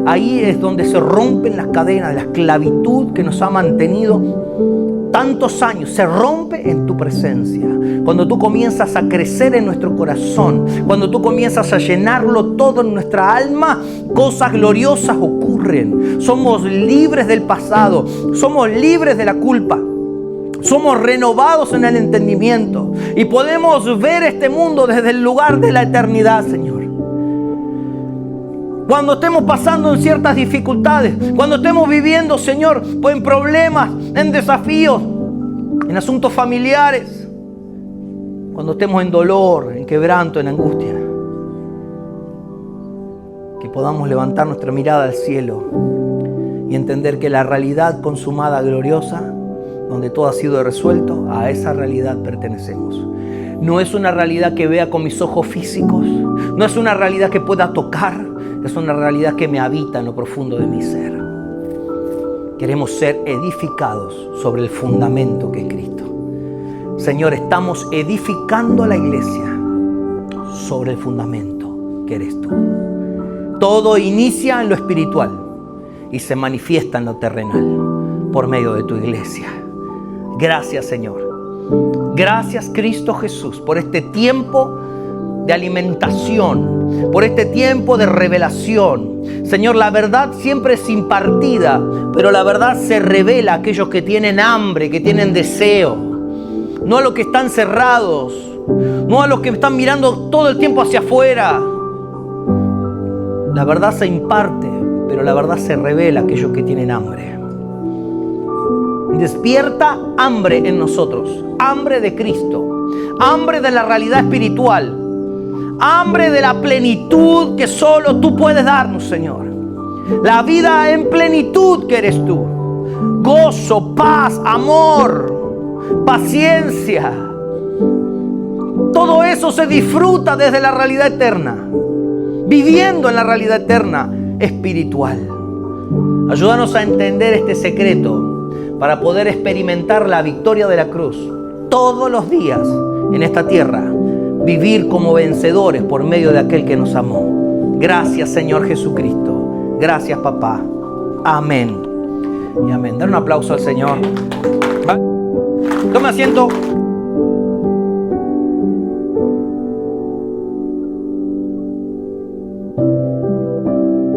A: Ahí es donde se rompen las cadenas de la esclavitud que nos ha mantenido tantos años. Se rompe en tu presencia. Cuando tú comienzas a crecer en nuestro corazón, cuando tú comienzas a llenarlo todo en nuestra alma, cosas gloriosas ocurren. Somos libres del pasado, somos libres de la culpa, somos renovados en el entendimiento y podemos ver este mundo desde el lugar de la eternidad, Señor. Cuando estemos pasando en ciertas dificultades, cuando estemos viviendo, Señor, pues en problemas, en desafíos, en asuntos familiares, cuando estemos en dolor, en quebranto, en angustia, que podamos levantar nuestra mirada al cielo y entender que la realidad consumada, gloriosa, donde todo ha sido resuelto, a esa realidad pertenecemos. No es una realidad que vea con mis ojos físicos, no es una realidad que pueda tocar, es una realidad que me habita en lo profundo de mi ser. Queremos ser edificados sobre el fundamento que es Cristo. Señor, estamos edificando la iglesia sobre el fundamento que eres tú. Todo inicia en lo espiritual y se manifiesta en lo terrenal por medio de tu iglesia. Gracias, Señor. Gracias, Cristo Jesús, por este tiempo de alimentación, por este tiempo de revelación. Señor, la verdad siempre es impartida, pero la verdad se revela a aquellos que tienen hambre, que tienen deseo. No a los que están cerrados, no a los que están mirando todo el tiempo hacia afuera. La verdad se imparte, pero la verdad se revela a aquellos que tienen hambre. Despierta hambre en nosotros, hambre de Cristo, hambre de la realidad espiritual, hambre de la plenitud que solo tú puedes darnos, Señor. La vida en plenitud que eres tú. Gozo, paz, amor, paciencia. Todo eso se disfruta desde la realidad eterna, viviendo en la realidad eterna espiritual. Ayúdanos a entender este secreto para poder experimentar la victoria de la cruz todos los días en esta tierra, vivir como vencedores por medio de aquel que nos amó. Gracias, Señor Jesucristo. Gracias, papá. Amén y amén. Dar un aplauso al Señor. Tome asiento.